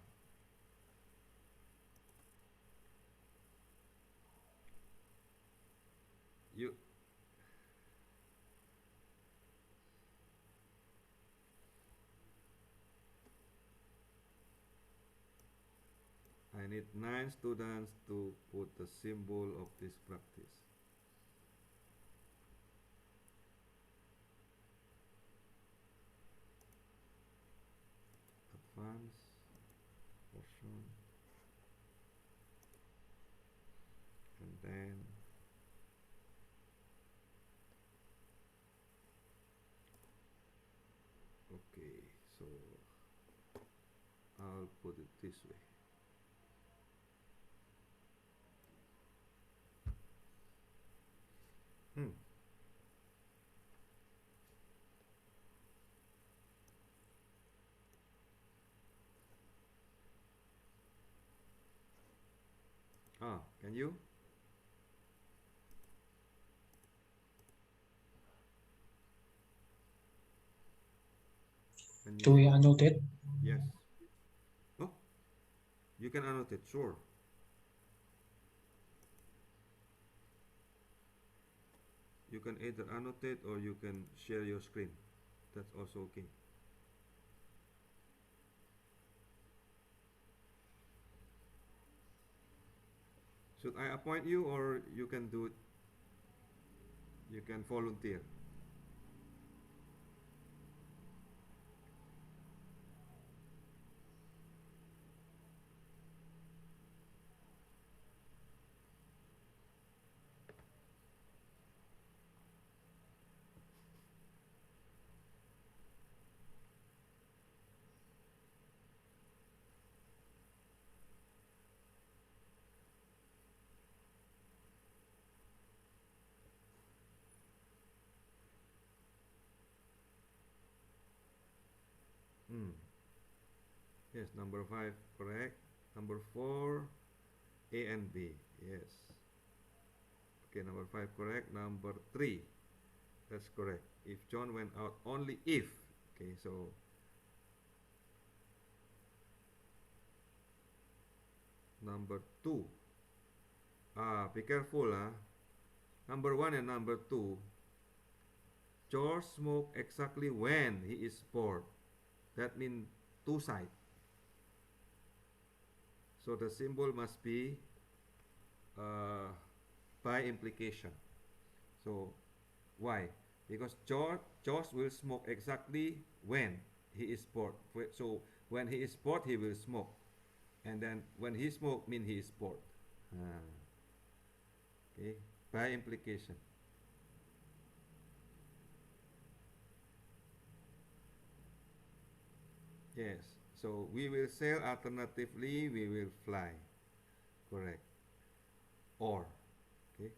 I need 9 students to put the symbol of this practice. Advance portion, and then okay, so I'll put it this way. Can you? Can Do we you? annotate? Yes. Oh, you can annotate, sure. You can either annotate or you can share your screen. That's also okay. Should I appoint you or you can do it? You can volunteer. Yes, number 5, correct. Number 4, A and B. Yes. Okay, number 5, correct. Number 3, that's correct. If John went out, only if. Okay, so number 2. Be careful, Number 1 and number 2. George smoked exactly when he is bored. That means two sides. So the symbol must be by implication. So why? Because George will smoke exactly when he is bored. So when he is bored, he will smoke. And then when he smoke, mean he is bored. Okay, by implication. Yes. So we will sail, alternatively we will fly. Correct. Or. Okay.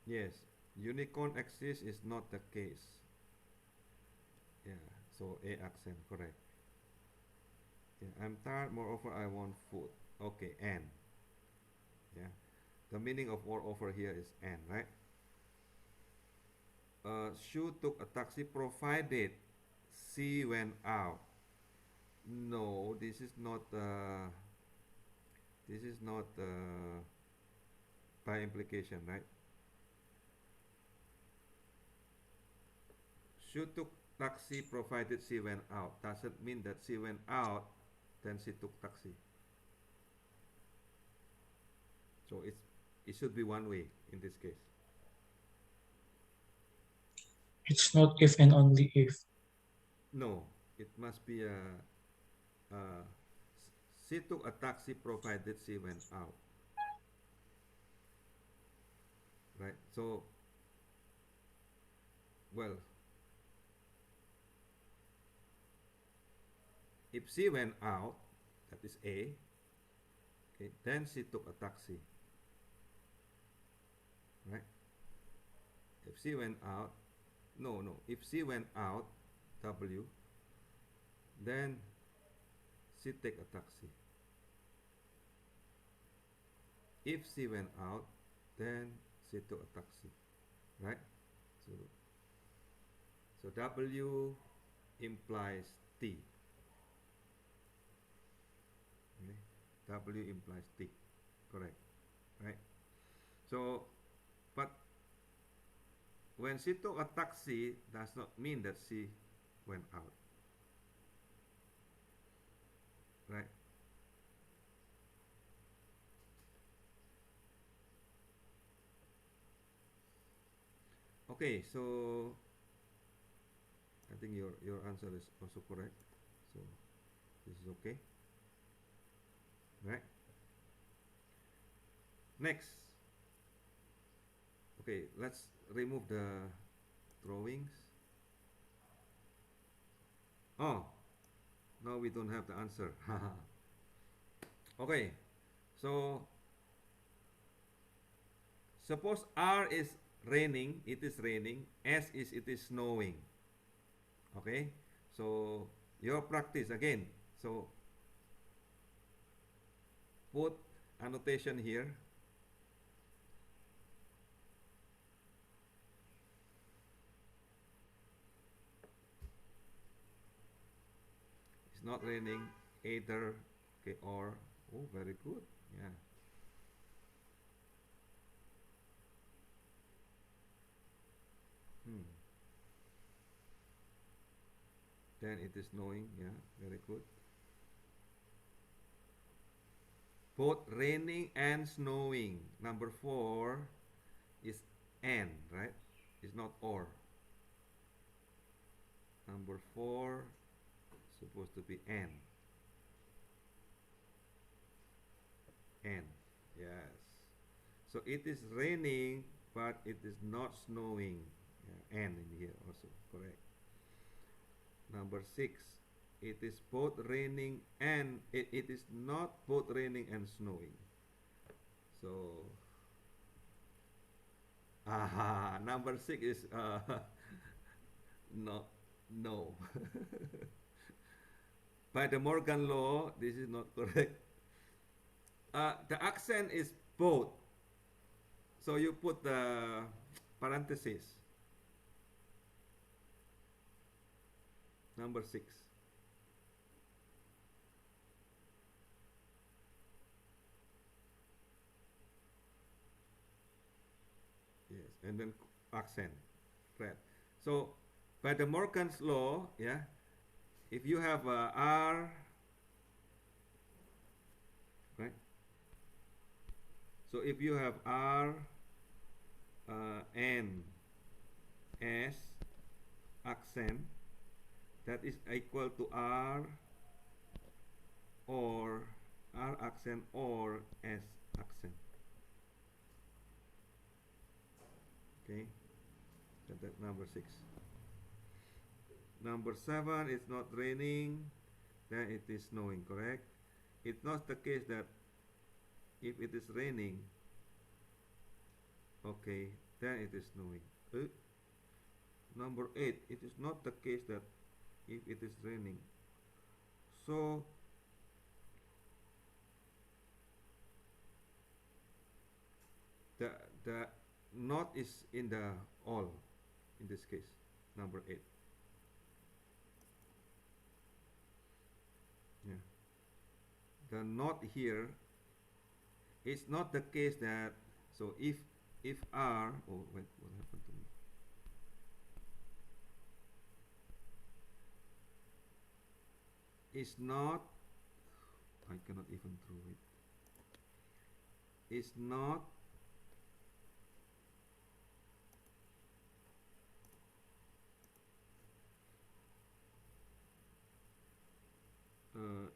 Yes. Unicorn exists is not the case. Yeah. So A accent, correct. Yeah. I'm tired, moreover I want food. Okay, and. Yeah. The meaning of moreover here is and, right? Shu took a taxi provided she went out. No, this is not by implication, right? Shu took taxi provided she went out. Doesn't mean that she went out, then she took taxi. So it should be one way in this case. It's not if and only if. No, it must be she took a taxi provided she went out. Right? So, well, if she went out, that is A, okay, then she took a taxi. Right? If she went out, no, if she went out, W, then she take a taxi. If she went out, then she took a taxi, right? So W implies T. Okay? W implies T, correct, right? So, but when she took a taxi does not mean that she went out. Right? Okay, so I think your answer is also correct. So this is okay. Right? Next. Okay, let's remove the drawings. Oh, now we don't have the answer. Okay, so suppose R is raining, it is raining, S is it is snowing. Okay, so your practice again. So put annotation here. It's not raining either. Okay, or oh, very good. Yeah. Hmm. Then it is snowing. Yeah, very good. Both raining and snowing. Number 4 is and, right? It's not or. Number 4 supposed to be and. And. Yes. So it is raining, but it is not snowing. Yeah, and in here also, correct. Number 6, it is both raining and it is not both raining and snowing. So number 6 is no. By the Morgan law, this is not correct. The accent is both. So you put the parenthesis. Number 6. Yes, and then accent, right? So by the Morgan's law, yeah, if you have R, right? So if you have R, N, S, accent, that is equal to R or R accent or S accent. Okay, that's number 6. Number 7, it's not raining, then it is snowing, correct? It's not the case that if it is raining, okay, then it is snowing. Number 8, it is not the case that if it is raining. So the not is in the all in this case, number 8. Yeah, the not here is not the case that, so if R, oh wait, what happened to me? Is not, I cannot even draw it. Is not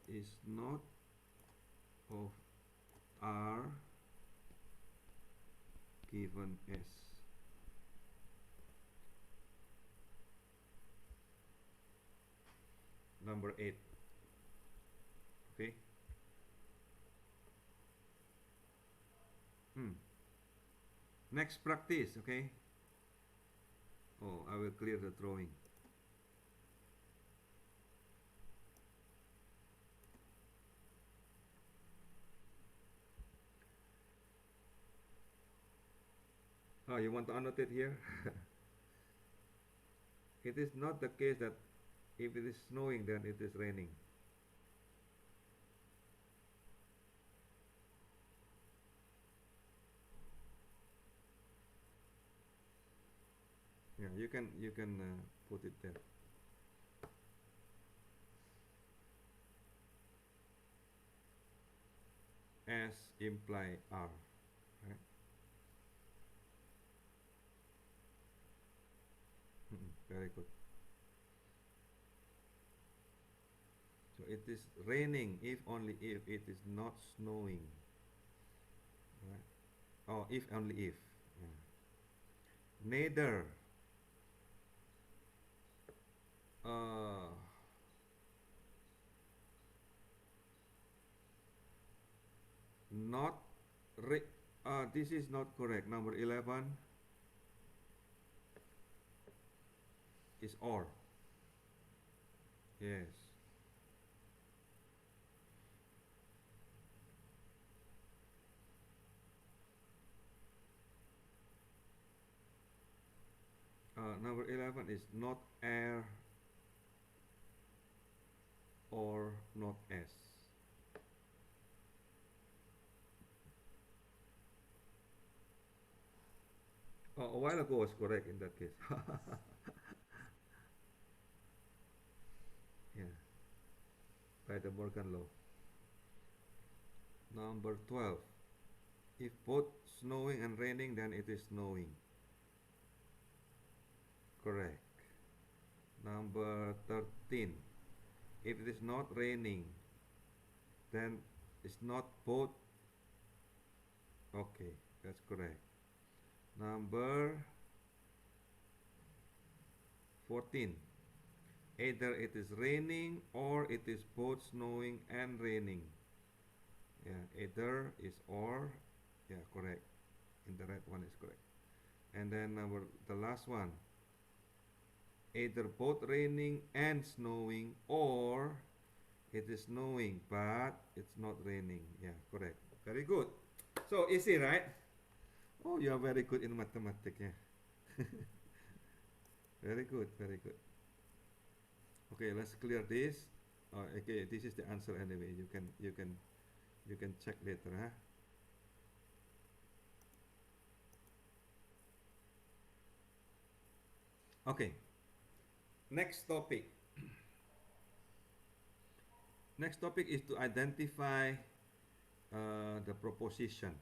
is not of R given S. Number 8. Okay. Next practice, okay. Oh, I will clear the drawing. Oh, you want to annotate here? It is not the case that if it is snowing, then it is raining. you can put it there. S imply R, right? Very good. So it is raining if only if it is not snowing, right? Oh, if only if. Yeah. Neither uh, not this is not correct. Number 11 is or. Yes. Number 11 is not air or not S. Oh, a while ago was correct in that case. Yeah, by the Morgan law. Number 12. If both snowing and raining, then it is snowing. Correct. Number 13. If it is not raining, then it's not both. Okay, that's correct. Number 14. Either it is raining or it is both snowing and raining. Yeah, either is or. Yeah, correct. In the red one is correct. And then the last one. Either both raining and snowing, or it is snowing but it's not raining. Yeah, correct. Very good. So easy, right? Oh, you are very good in mathematics. Yeah. Very good, very good. Okay, let's clear this. Okay, this is the answer anyway. You can check later, huh? Okay. Next topic. Next topic is to identify the proposition.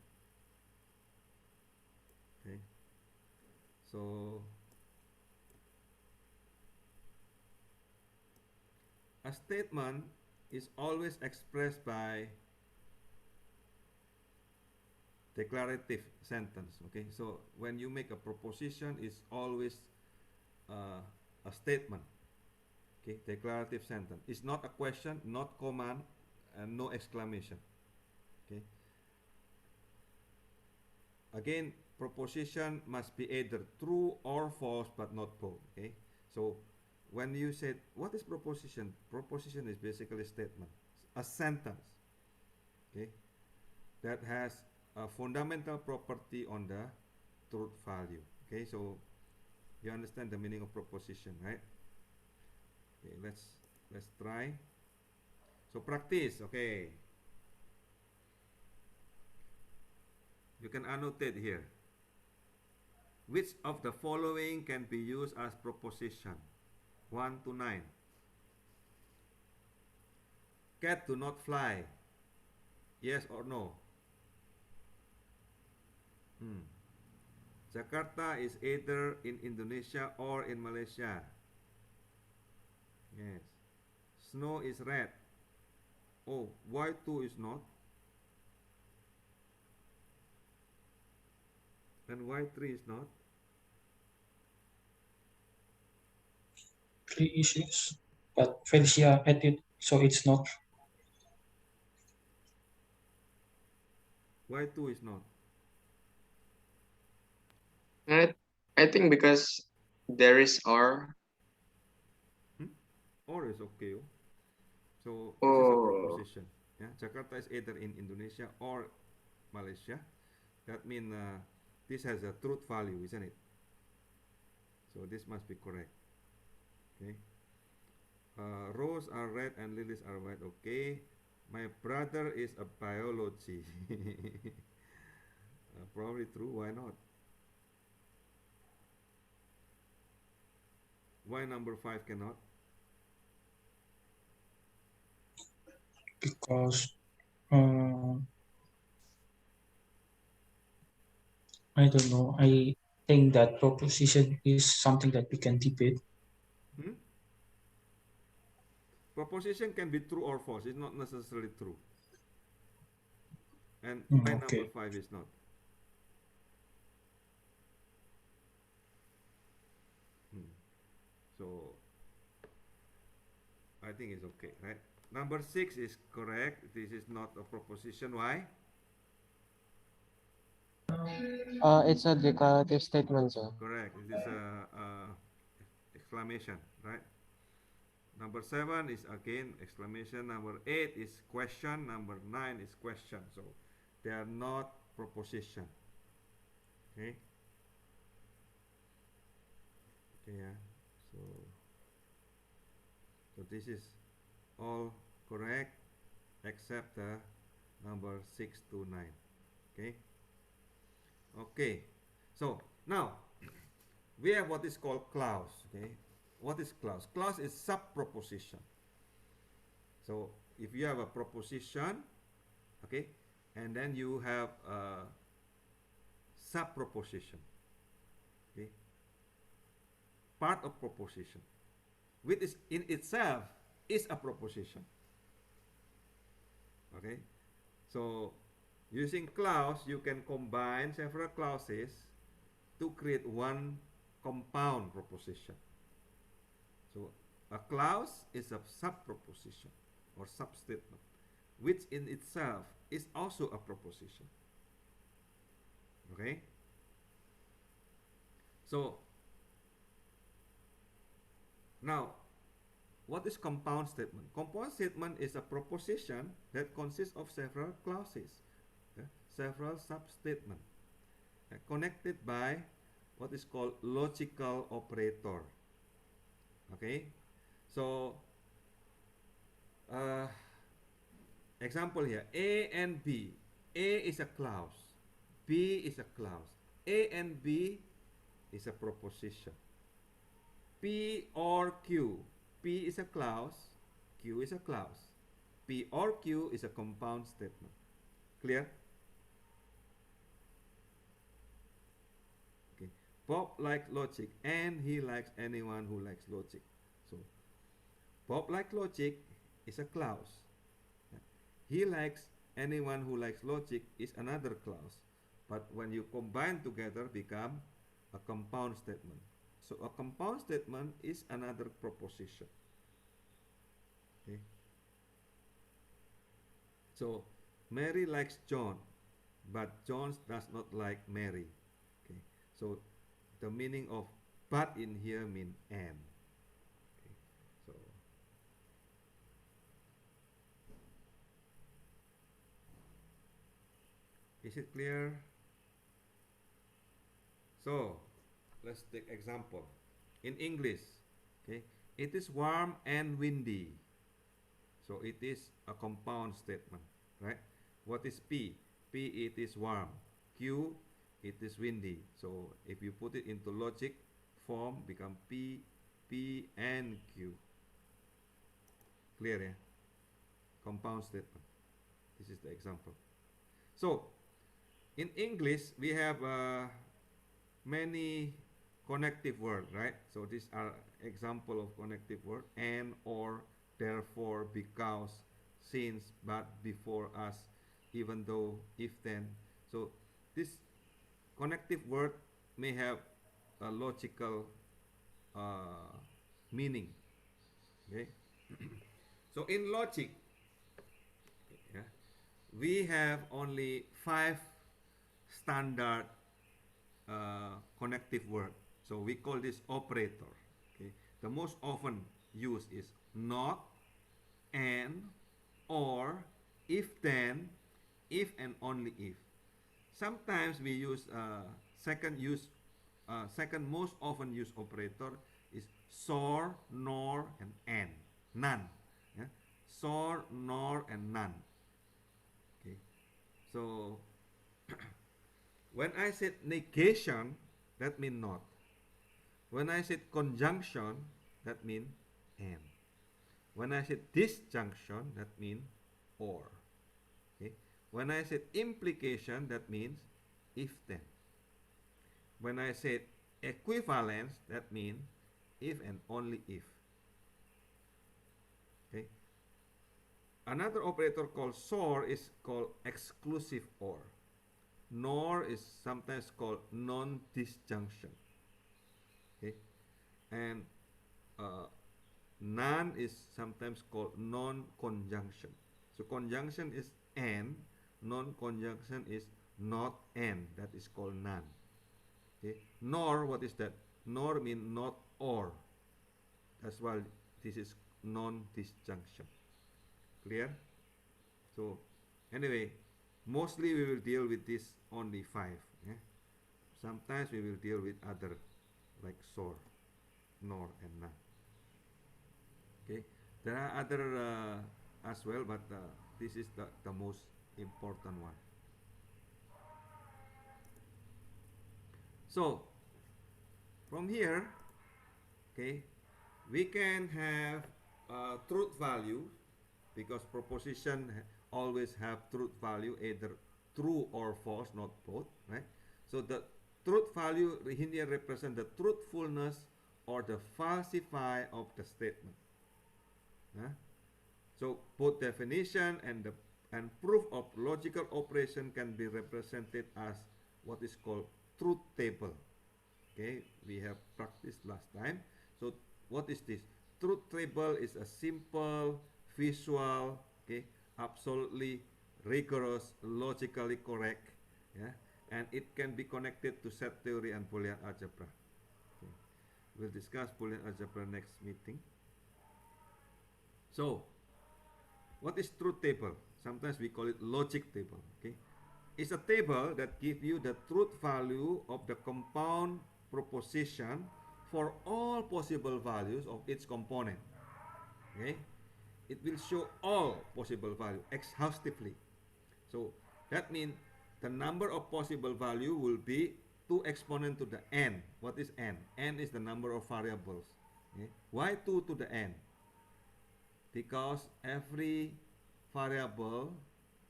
Okay. So a statement is always expressed by declarative sentence. Okay. So when you make a proposition, it's always a statement. Okay, declarative sentence. It's not a question, not command, and no exclamation. Okay. Again, proposition must be either true or false, but not both. Okay. So when you said, what is proposition? Proposition is basically a statement, a sentence. Okay, that has a fundamental property on the truth value. Okay, so you understand the meaning of proposition, right? Okay, let's try. So practice, okay. You can annotate here. Which of the following can be used as proposition? 1 to 9. Cat do not fly. Yes or no? Jakarta is either in Indonesia or in Malaysia. Yes. Snow is red. Oh, why 2 is not? And why 3 is not? 3 issues, but Felicia added, so it's not. Why 2 is not? I think because there is R. Or is okay. So this is a Oh, proposition. Yeah, Jakarta is either in Indonesia or Malaysia. That means this has a truth value, isn't it? So this must be correct. Okay. Rose are red and lilies are white. Okay. My brother is a biology. Probably true. Why not? Why number 5 cannot? Because I don't know. I think that proposition is something that we can debate. Hmm? Proposition can be true or false. It's not necessarily true. And why number Okay. 5 is not? Hmm. So I think it's okay, right? Number 6 is correct. This is not a proposition. Why? It's a declarative statement, sir. Correct. It is a exclamation, right? Number 7 is again exclamation. Number 8 is question. Number 9 is question. So they are not proposition. Okay. Okay. Yeah. So this is all correct except the number 6 to 9. Okay. Okay. So now we have what is called clause. Okay. What is clause? Clause is sub-proposition. So if you have a proposition, okay, and then you have a sub-proposition, okay, part of proposition, which is in itself is a proposition. Okay, so using clause, you can combine several clauses to create one compound proposition. So a clause is a sub-proposition or sub-statement, which in itself is also a proposition. Okay? So now, what is compound statement? Compound statement is a proposition that consists of several clauses, several sub-statements, connected by what is called logical operator. Okay, so example here, A and B. A is a clause, B is a clause. A and B is a proposition. P or Q. P is a clause, Q is a clause. P or Q is a compound statement. Clear? Okay. Bob likes logic and he likes anyone who likes logic. So Bob likes logic is a clause. He likes anyone who likes logic is another clause. But when you combine together become a compound statement. So a compound statement is another proposition. Okay. So Mary likes John, but John does not like Mary. Okay. So the meaning of but in here mean and. Okay. So is it clear? So let's take example. In English, okay, it is warm and windy. So it is a compound statement, right? What is P? P, it is warm. Q, it is windy. So if you put it into logic form, become P, P and Q. Clear, yeah? Compound statement. This is the example. So in English, we have many connective words, right? So these are example of connective word: and, or, therefore, because, since, but, before, us, even though, if, then. So this connective word may have a logical meaning. Okay. So in logic, yeah, we have only 5 standard connective word. So we call this operator. Okay. The most often used is not, and, or, if then, if and only if. Sometimes we use second most often used operator is SOR, NOR, and none. Yeah? SOR, NOR, and none. Okay. So when I said negation, that means not. When I said conjunction, that means and. When I said disjunction, that means or. Okay. When I said implication, that means if then. When I said equivalence, that means if and only if. Okay. Another operator called SOR is called exclusive OR. NOR is sometimes called non-disjunction. Okay. And NON is sometimes called non-conjunction. So conjunction is and, non-conjunction is not and. That is called NON. Okay. NOR, what is that? NOR means not or. That's why this is non-disjunction. Clear? So anyway, mostly we will deal with this only 5. Yeah? Sometimes we will deal with other like SOR, NOR, and NON. Okay, there are other as well, but this is the most important one. So from here, okay, we can have truth value, because proposition always have truth value, either true or false, not both, right? So the truth value here represent the truthfulness or the falsify of the statement. So both definition and proof of logical operation can be represented as what is called truth table. Okay, we have practiced last time. So what is this? Truth table is a simple visual, okay, absolutely rigorous, logically correct, yeah, and it can be connected to set theory and Boolean algebra. Okay. We'll discuss Boolean algebra next meeting. So what is truth table? Sometimes we call it logic table. Okay, it's a table that gives you the truth value of the compound proposition for all possible values of its component. Okay, it will show all possible value exhaustively. So that means the number of possible value will be 2 exponent to the n. What is n? N is the number of variables. Okay? Why 2 to the n? Because every variable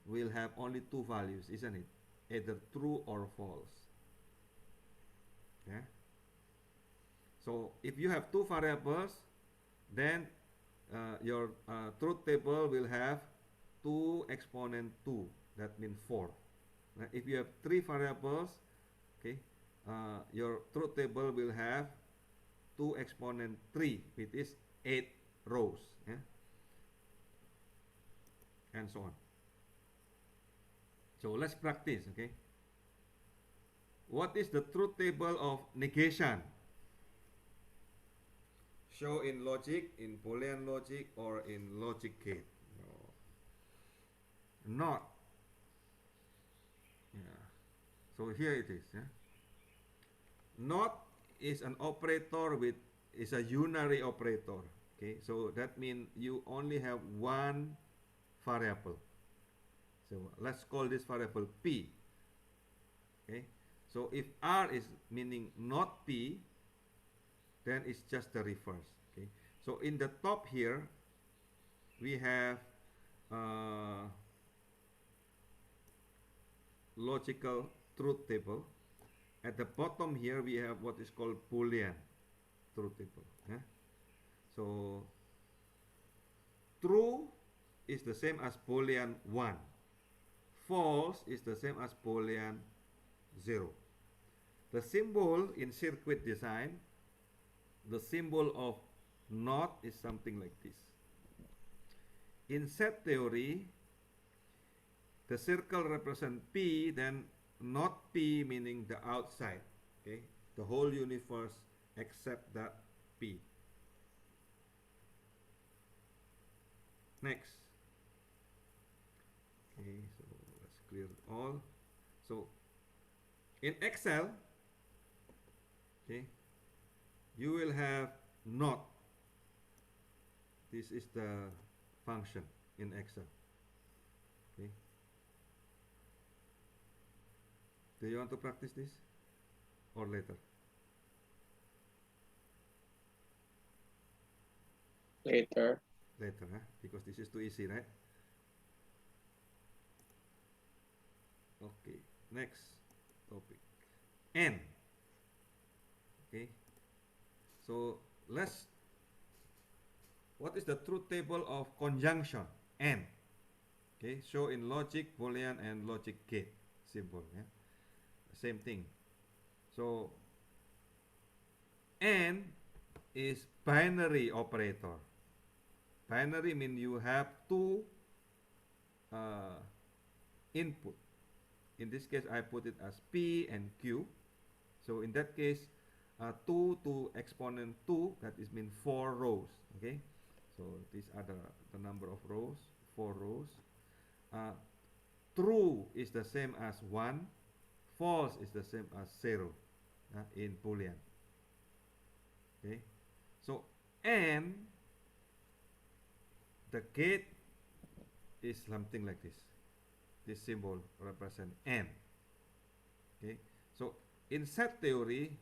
will have only 2 values, isn't it? Either true or false. Yeah? So if you have 2 variables, then your truth table will have 2 exponent 2. That means 4. If you have 3 variables, okay, your truth table will have 2 exponent 3, which is 8 rows. Yeah? And so on. So let's practice, okay? What is the truth table of negation? Show in logic, in Boolean logic, or in logic gate. No. Not. Yeah. So here it is. Yeah? Not is an operator is a unary operator. Okay, so that means you only have one variable. So let's call this variable P. Okay, so if R is meaning not P, then it's just the reverse. Okay, so in the top here we have logical truth table. At the bottom here we have what is called Boolean truth table. Yeah? So true is the same as Boolean 1. False is the same as Boolean 0. The symbol in circuit design, the symbol of not is something like this. In set theory, the circle represents P, then not P meaning the outside, okay, the whole universe except that P. Next. Okay, so let's clear it all. So in Excel, okay, you will have not. This is the function in Excel. Okay. Do you want to practice this or later? Later. Later, huh? Because this is too easy, right? Okay, next topic. N. Okay. So what is the truth table of conjunction? N. Okay, show in logic, Boolean, and logic gate symbol. Yeah, same thing. So N is binary operator. Binary means you have two input. In this case, I put it as P and Q. So in that case, 2 to exponent 2, that is mean 4 rows. Okay, so these are the number of rows, 4 rows. True is the same as 1, false is the same as 0 in Boolean. Okay, so and the gate is something like this. This symbol represents N. Okay, so in set theory,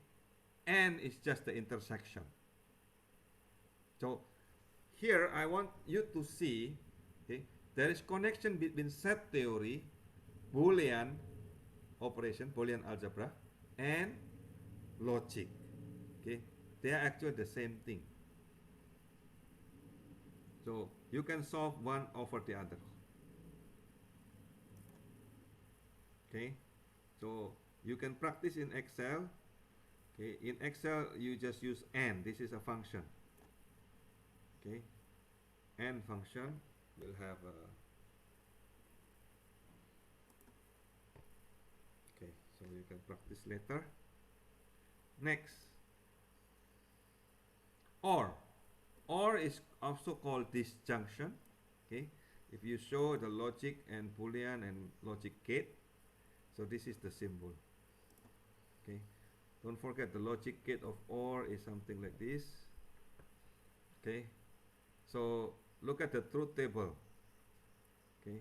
N is just the intersection. So here I want you to see, okay, there is connection between set theory, Boolean operation, Boolean algebra, and logic. Okay, they are actually the same thing. So you can solve one over the other. Okay, so you can practice in Excel. Okay, in Excel you just use N. This is a function. Okay, N function will have a. Okay, so you can practice later. Next, OR. OR is also called disjunction. Okay, if you show the logic and Boolean and logic gate, so this is the symbol. Okay, don't forget the logic gate of OR is something like this. Okay, so look at the truth table. Okay,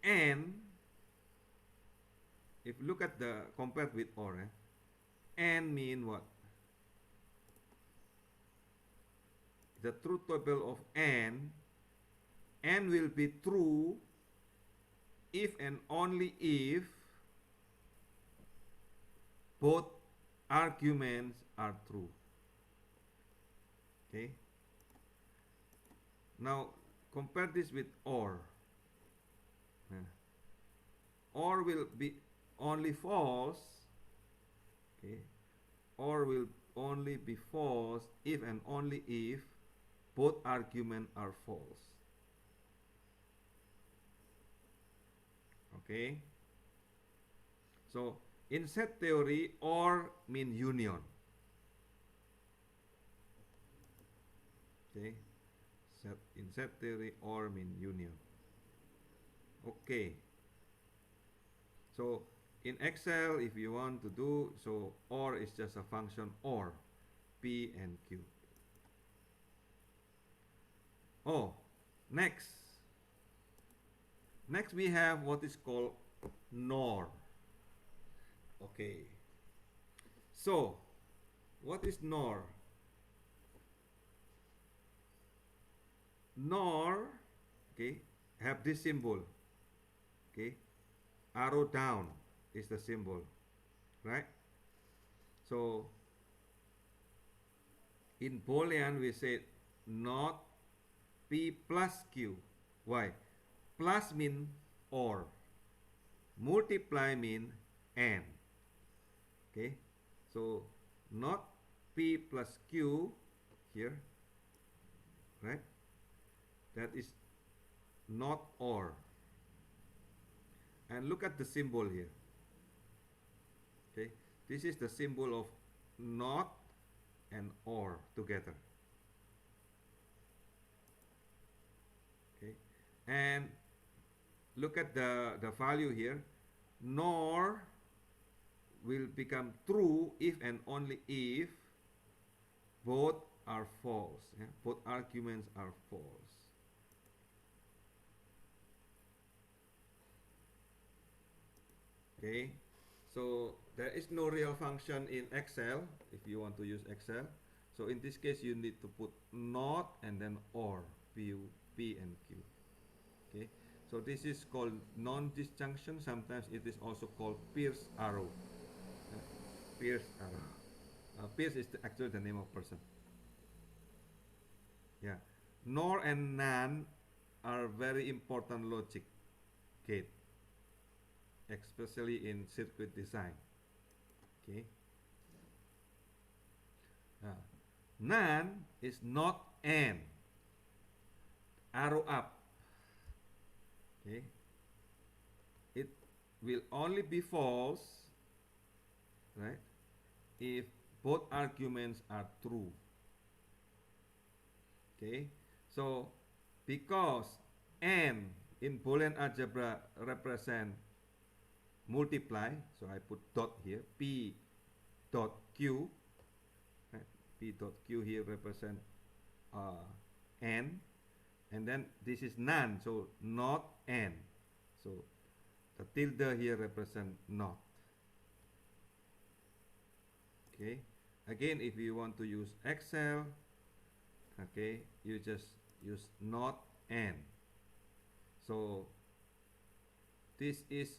and if you look at the compared with OR, and mean what? The truth table of n will be true if and only if both arguments are true. Okay. Now compare this with OR. OR will be only false. Okay. OR will only be false if and only if both arguments are false. Okay. So in set theory, OR mean union. Okay. In set theory, OR mean union. Okay. So in Excel, if you want to do so, OR is just a function OR, P and Q. Oh, next we have what is called NOR. Okay, so what is NOR? NOR, okay, have this symbol. Okay, arrow down is the symbol, right? So in Boolean we say not P plus Q. Why? Plus mean OR. Multiply mean AND. Okay, so not P plus Q here, right? That is not OR. And look at the symbol here. Okay, this is the symbol of not and OR together. Okay, and look at the value here. NOR will become true if and only if both are false. Yeah? Both arguments are false. Okay, so there is no real function in Excel if you want to use Excel. So in this case, you need to put not and then or, P and Q. Okay, so this is called non-disjunction. Sometimes it is also called Peirce arrow. Peirce arrow. Peirce is actually the name of person. Yeah, nor and nan are very important logic gate, especially in circuit design. Okay. Nan is not and. Arrow up. Okay. It will only be false, right, if both arguments are true. Okay. So because and in Boolean algebra represent multiply, so I put dot here, P dot Q, right? P dot Q here represent n, and then this is none, so not n. So the tilde here represent not. Okay. Again, if you want to use Excel, okay, you just use not and. So this is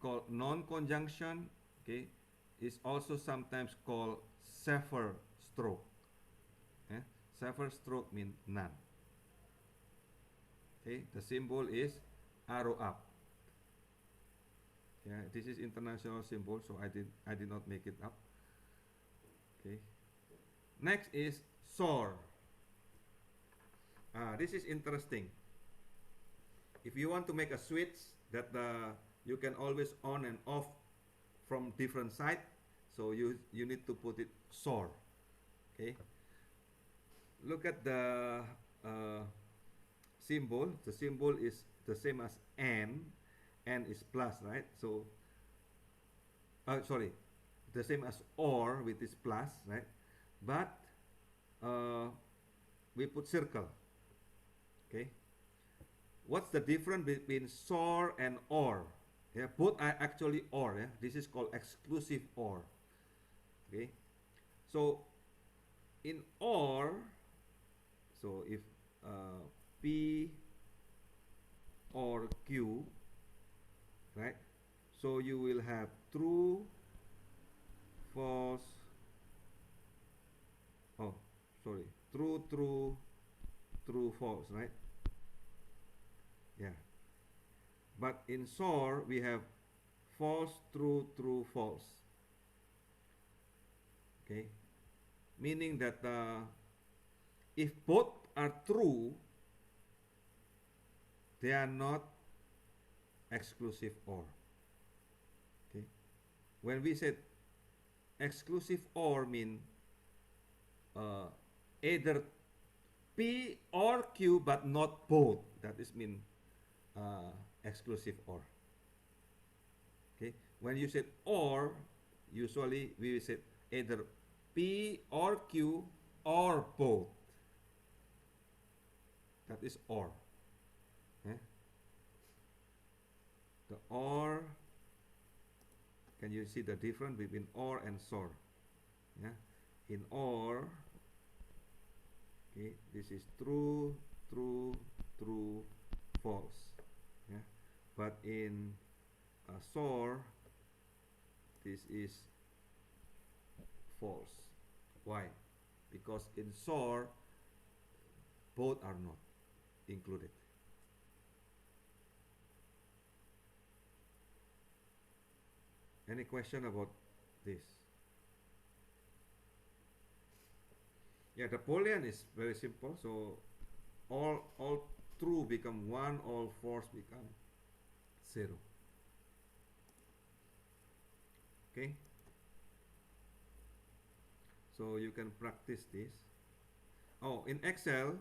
called non-conjunction. Okay, is also sometimes called Sheffer stroke. Sheffer stroke means none. Okay, the symbol is arrow up. Yeah, this is international symbol, so I did not make it up. Okay. Next is SOR. This is interesting. If you want to make a switch that you can always on and off from different side, so you need to put it SOR. Okay. Look at the symbol. The symbol is the same as N is plus, right? So sorry, the same as OR with this plus, right? But we put circle. Okay. What's the difference between SOR and OR? Yeah, both are actually OR. Yeah? This is called exclusive OR. Okay. So in OR, so if P or Q, right? So you will have true, false. Oh, sorry. True, true, true, false, right? Yeah. But in SOR, we have false, true, true, false. Okay. Meaning that if both are true, they are not exclusive OR. Okay. When we said exclusive OR mean either P or Q but not both. That is mean exclusive OR. Okay. When you said OR, usually we said either P or Q or both. That is OR. Yeah. The OR, can you see the difference between OR and SOR? Yeah. In OR, okay, this is true, true, true, false. Yeah. But in SOR, this is false. Why? Because in SOR, both are not included. Any question about this? Yeah, the Boolean is very simple. So all true become 1, all false become 0. Okay. So you can practice this. Oh, in Excel,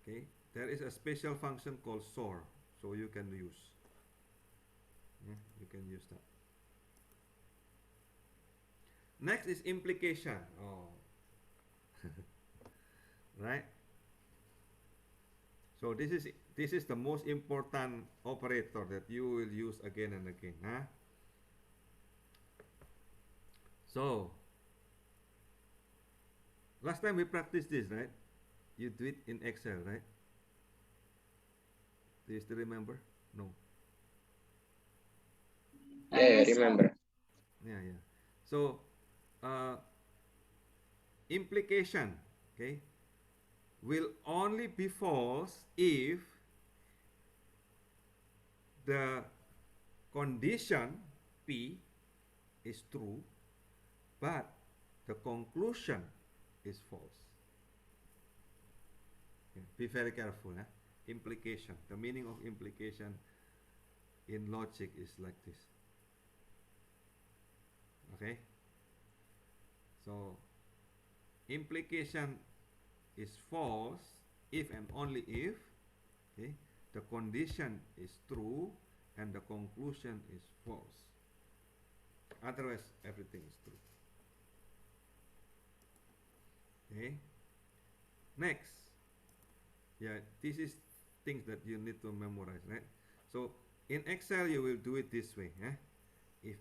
okay, there is a special function called SOR. So you can use. Yeah, you can use that. Next is implication. Oh. Right. So this is the most important operator that you will use again and again. Huh? So last time we practiced this, right? You do it in Excel, right? Do you still remember? No. Yeah, Yes, remember. Yeah, yeah. So, uh, implication, okay, will only be false if the condition P is true, but the conclusion is false. Okay, be very careful. Implication. The meaning of implication in logic is like this. Okay? So, implication is false if and only if, okay, the condition is true and the conclusion is false. Otherwise, everything is true. Okay? Next. Yeah, this is things that you need to memorize, right? So, in Excel, you will do it this way. If,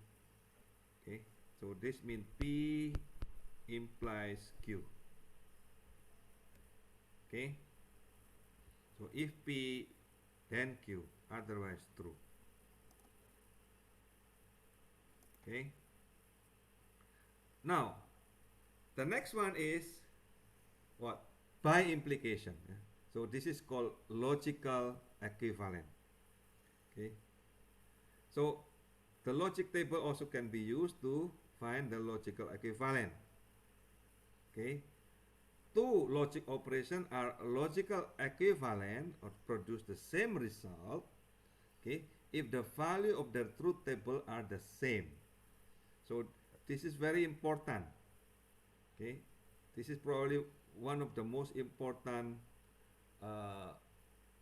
okay, so this means P implies Q. Okay? So, if P, then Q, otherwise true. Okay? Now, the next one is what? By implication. So, this is called logical equivalent. Okay? So, the logic table also can be used to find the logical equivalent. Okay? Two logic operations are logical equivalent or produce the same result, okay, if the value of their truth table are the same. So this is very important. Okay, this is probably one of the most important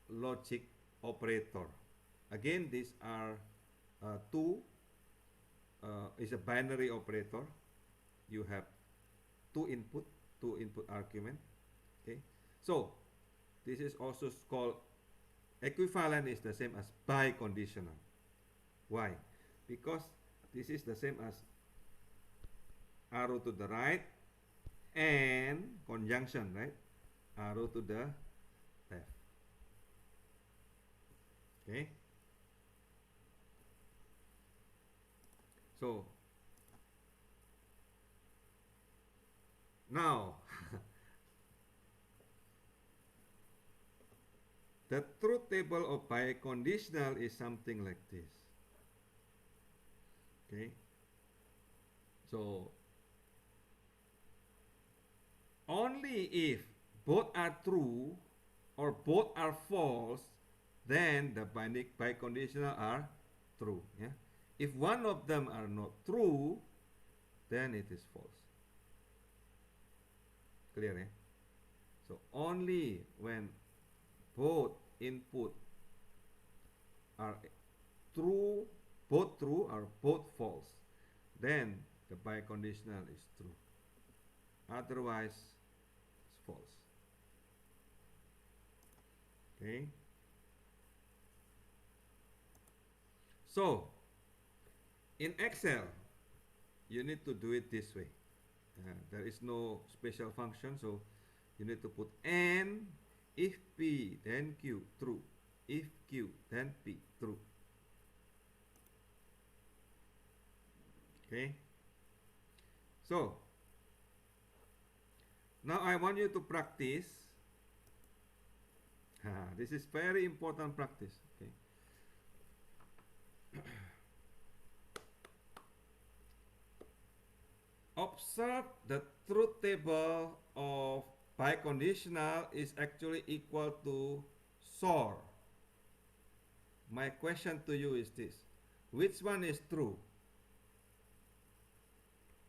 logic operator. Again, these are two is a binary operator. You have two input argument. Okay, so this is also called equivalent is the same as biconditional. Why? Because this is the same as arrow to the right and conjunction, right? Arrow to the left. Okay, so now the truth table of biconditional is something like this. Okay, so only if both are true or both are false, then the biconditional are true. Yeah, if one of them are not true, then it is false. Clear? Yeah? So only when both input are true, both true or both false, then the biconditional is true. Otherwise, it's false. Okay. So, in Excel, you need to do it this way. There is no special function, so you need to put N if P then Q, true. If Q then P, true. Okay. So, now I want you to practice. This is very important practice. Okay. Observe the truth table of biconditional is actually equal to SOR. My question to you is this: which one is true?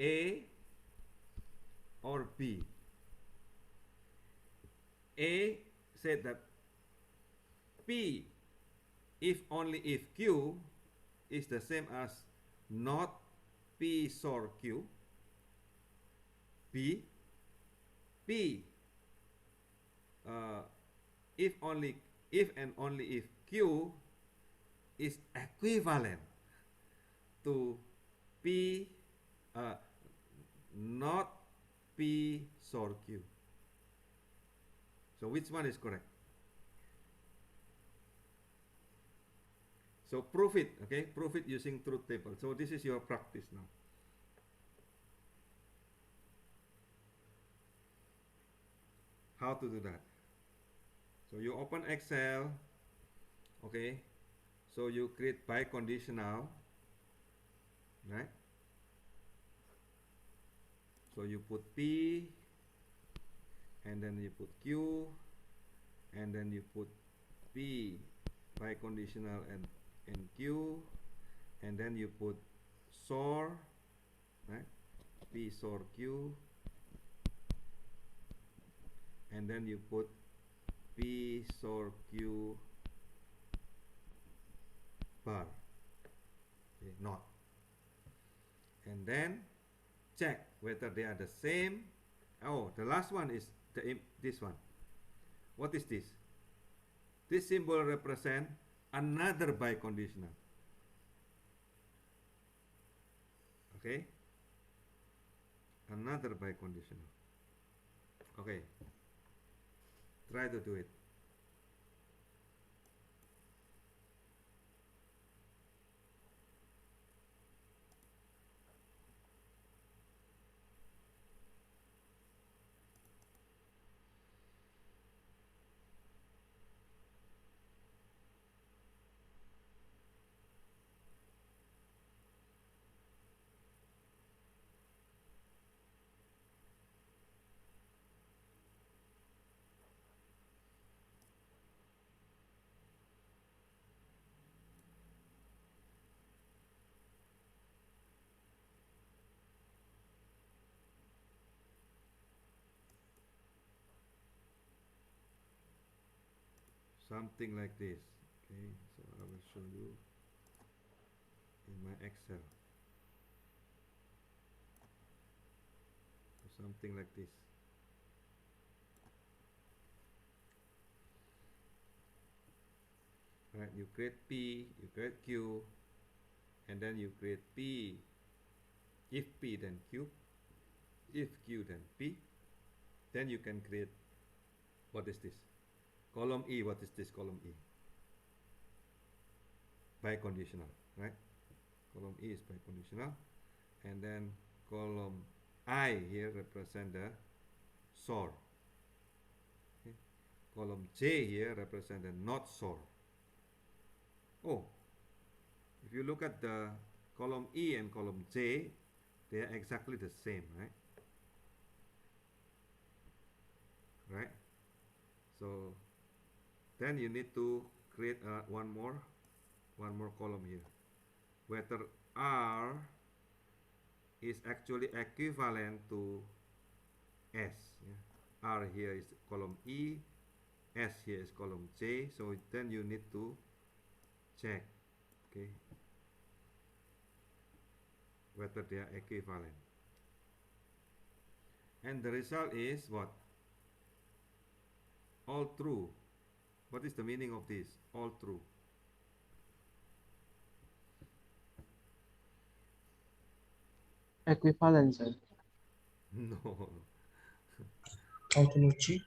A or B? A said that P if only if Q is the same as not P SOR Q. B, P if and only if Q is equivalent to P not P P SOR Q. So which one is correct? So prove it, okay? Prove it using truth table. So this is your practice now. How to do that? So you open Excel, okay? So you create biconditional, right? So you put P, and then you put Q, and then you put P biconditional and Q, and then you put SOR, right? P SOR Q, and then you put P SOR Q bar, okay, not, and then check whether they are the same. Oh, the last one is this one. What is this? This symbol represent another biconditional. Okay, another biconditional. Okay, try to do it. Something like this. Okay, so I will show you in my Excel. So something like this. Right, you create P, you create Q, and then you create P. If P, then Q. If Q, then P. Then you can create, what is this? Column E, what is this column E? Biconditional, right? Column E is biconditional. And then column I here represent the SOR. Okay. Column J here represent the not SOR. Oh, if you look at the column E and column J, they are exactly the same, right? Right? So then you need to create one more column here. Whether R is actually equivalent to S. Yeah? R here is column E, S here is column J. So then you need to check, okay, whether they are equivalent. And the result is what? All true. What is the meaning of this? All true. Equivalent, sir. No. Tautology.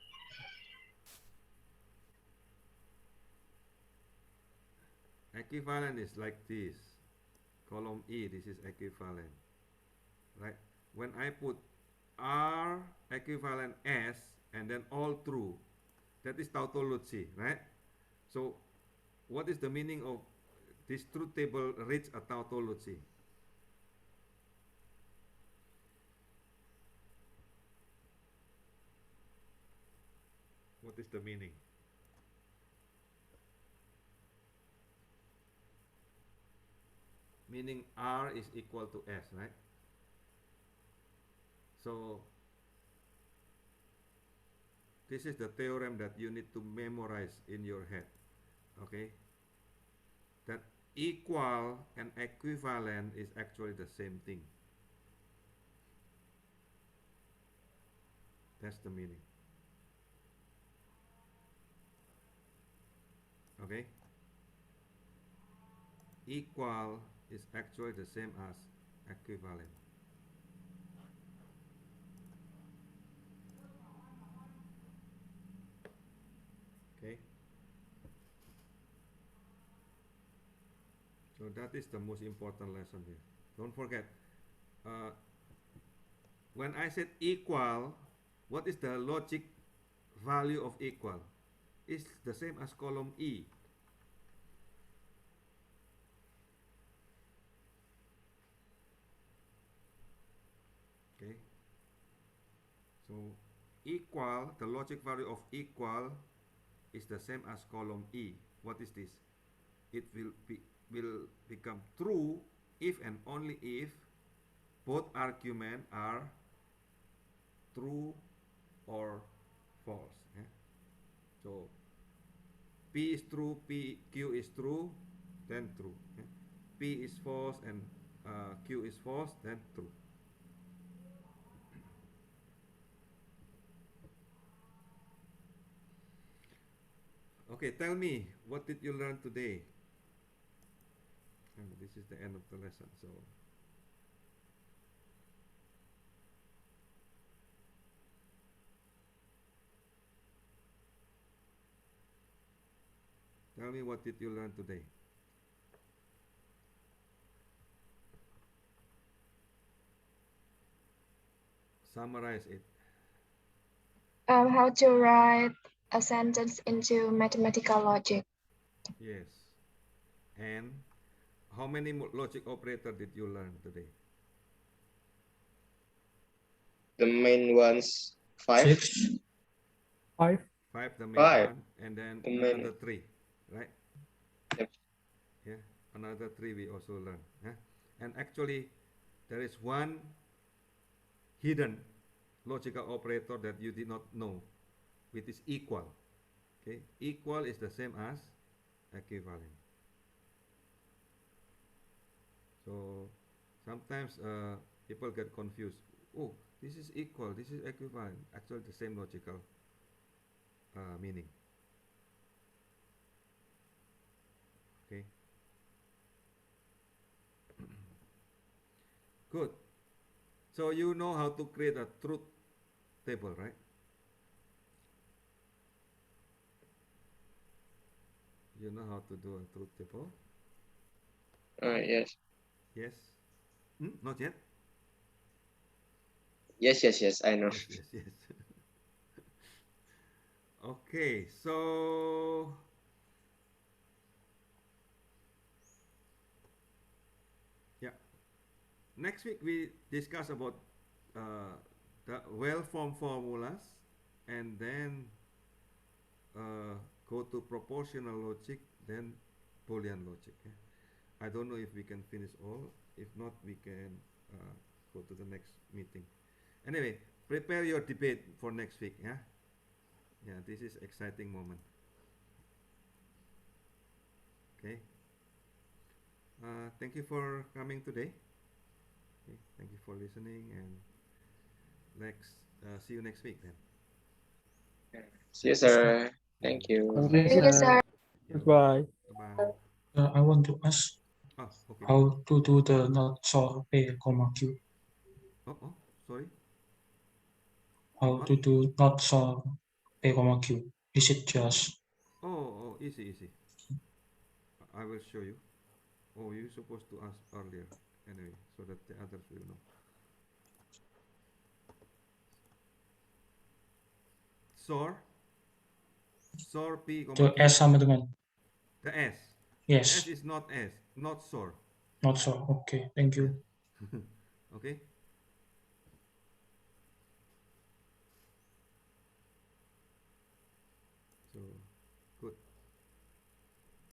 Equivalent is like this. Column E, this is equivalent. Right? When I put R equivalent S and then all true, that is tautology, right? So what is the meaning of this truth table reach a tautology? What is the meaning? Meaning R is equal to S, right? So this is the theorem that you need to memorize in your head, okay? That equal and equivalent is actually the same thing. That's the meaning. Okay? Equal is actually the same as equivalent. Okay. So that is the most important lesson here. Don't forget, when I said equal, what is the logic value of equal? It's the same as column E. Okay. So equal, the logic value of equal is the same as column E. What is this? It will become true if and only if both arguments are true or false. Yeah? So P is true, Q is true, then true. Yeah? P is false and Q is false, then true. Okay, tell me, what did you learn today? And this is the end of the lesson. So tell me, what did you learn today? Summarize it. How to write a sentence into mathematical logic. Yes. And how many logic operator did you learn today? The main ones, 5. 6. 5. 5, the main 5. one, and then The main- another 3, right? Yep. Yeah, another 3 we also learn. Yeah? And actually, there is one hidden logical operator that you did not know, which is equal. Okay, equal is the same as equivalent. So sometimes people get confused. Oh, this is equal, this is equivalent. Actually, the same logical meaning. Okay. Good. So you know how to create a truth table, right? You know how to do a truth table? Yes. Yes? Not yet? Yes, I know. Yes. Okay, so yeah. Next week we discuss about the well-formed formulas, and then go to proportional logic, then Boolean logic. Yeah? I don't know if we can finish all. If not, we can go to the next meeting. Anyway, prepare your debate for next week. Yeah. Yeah, this is exciting moment. Okay. Thank you for coming today. Okay, thank you for listening, and let's see you next week then. See you, sir. Thank you. Thank Thank you, you, sir. sir. Goodbye. Bye. I want to ask Oh, okay. how to do the not solve P, Q. Oh, sorry. How What? to do not solve P, Q. Is it just Oh, easy. I will show you. Oh, you supposed to ask earlier. Anyway, so that the others will know. SOR P, the Q. S sama dengan? The S. Yes, S is not S, not SOR. not so. Okay, thank you. Okay.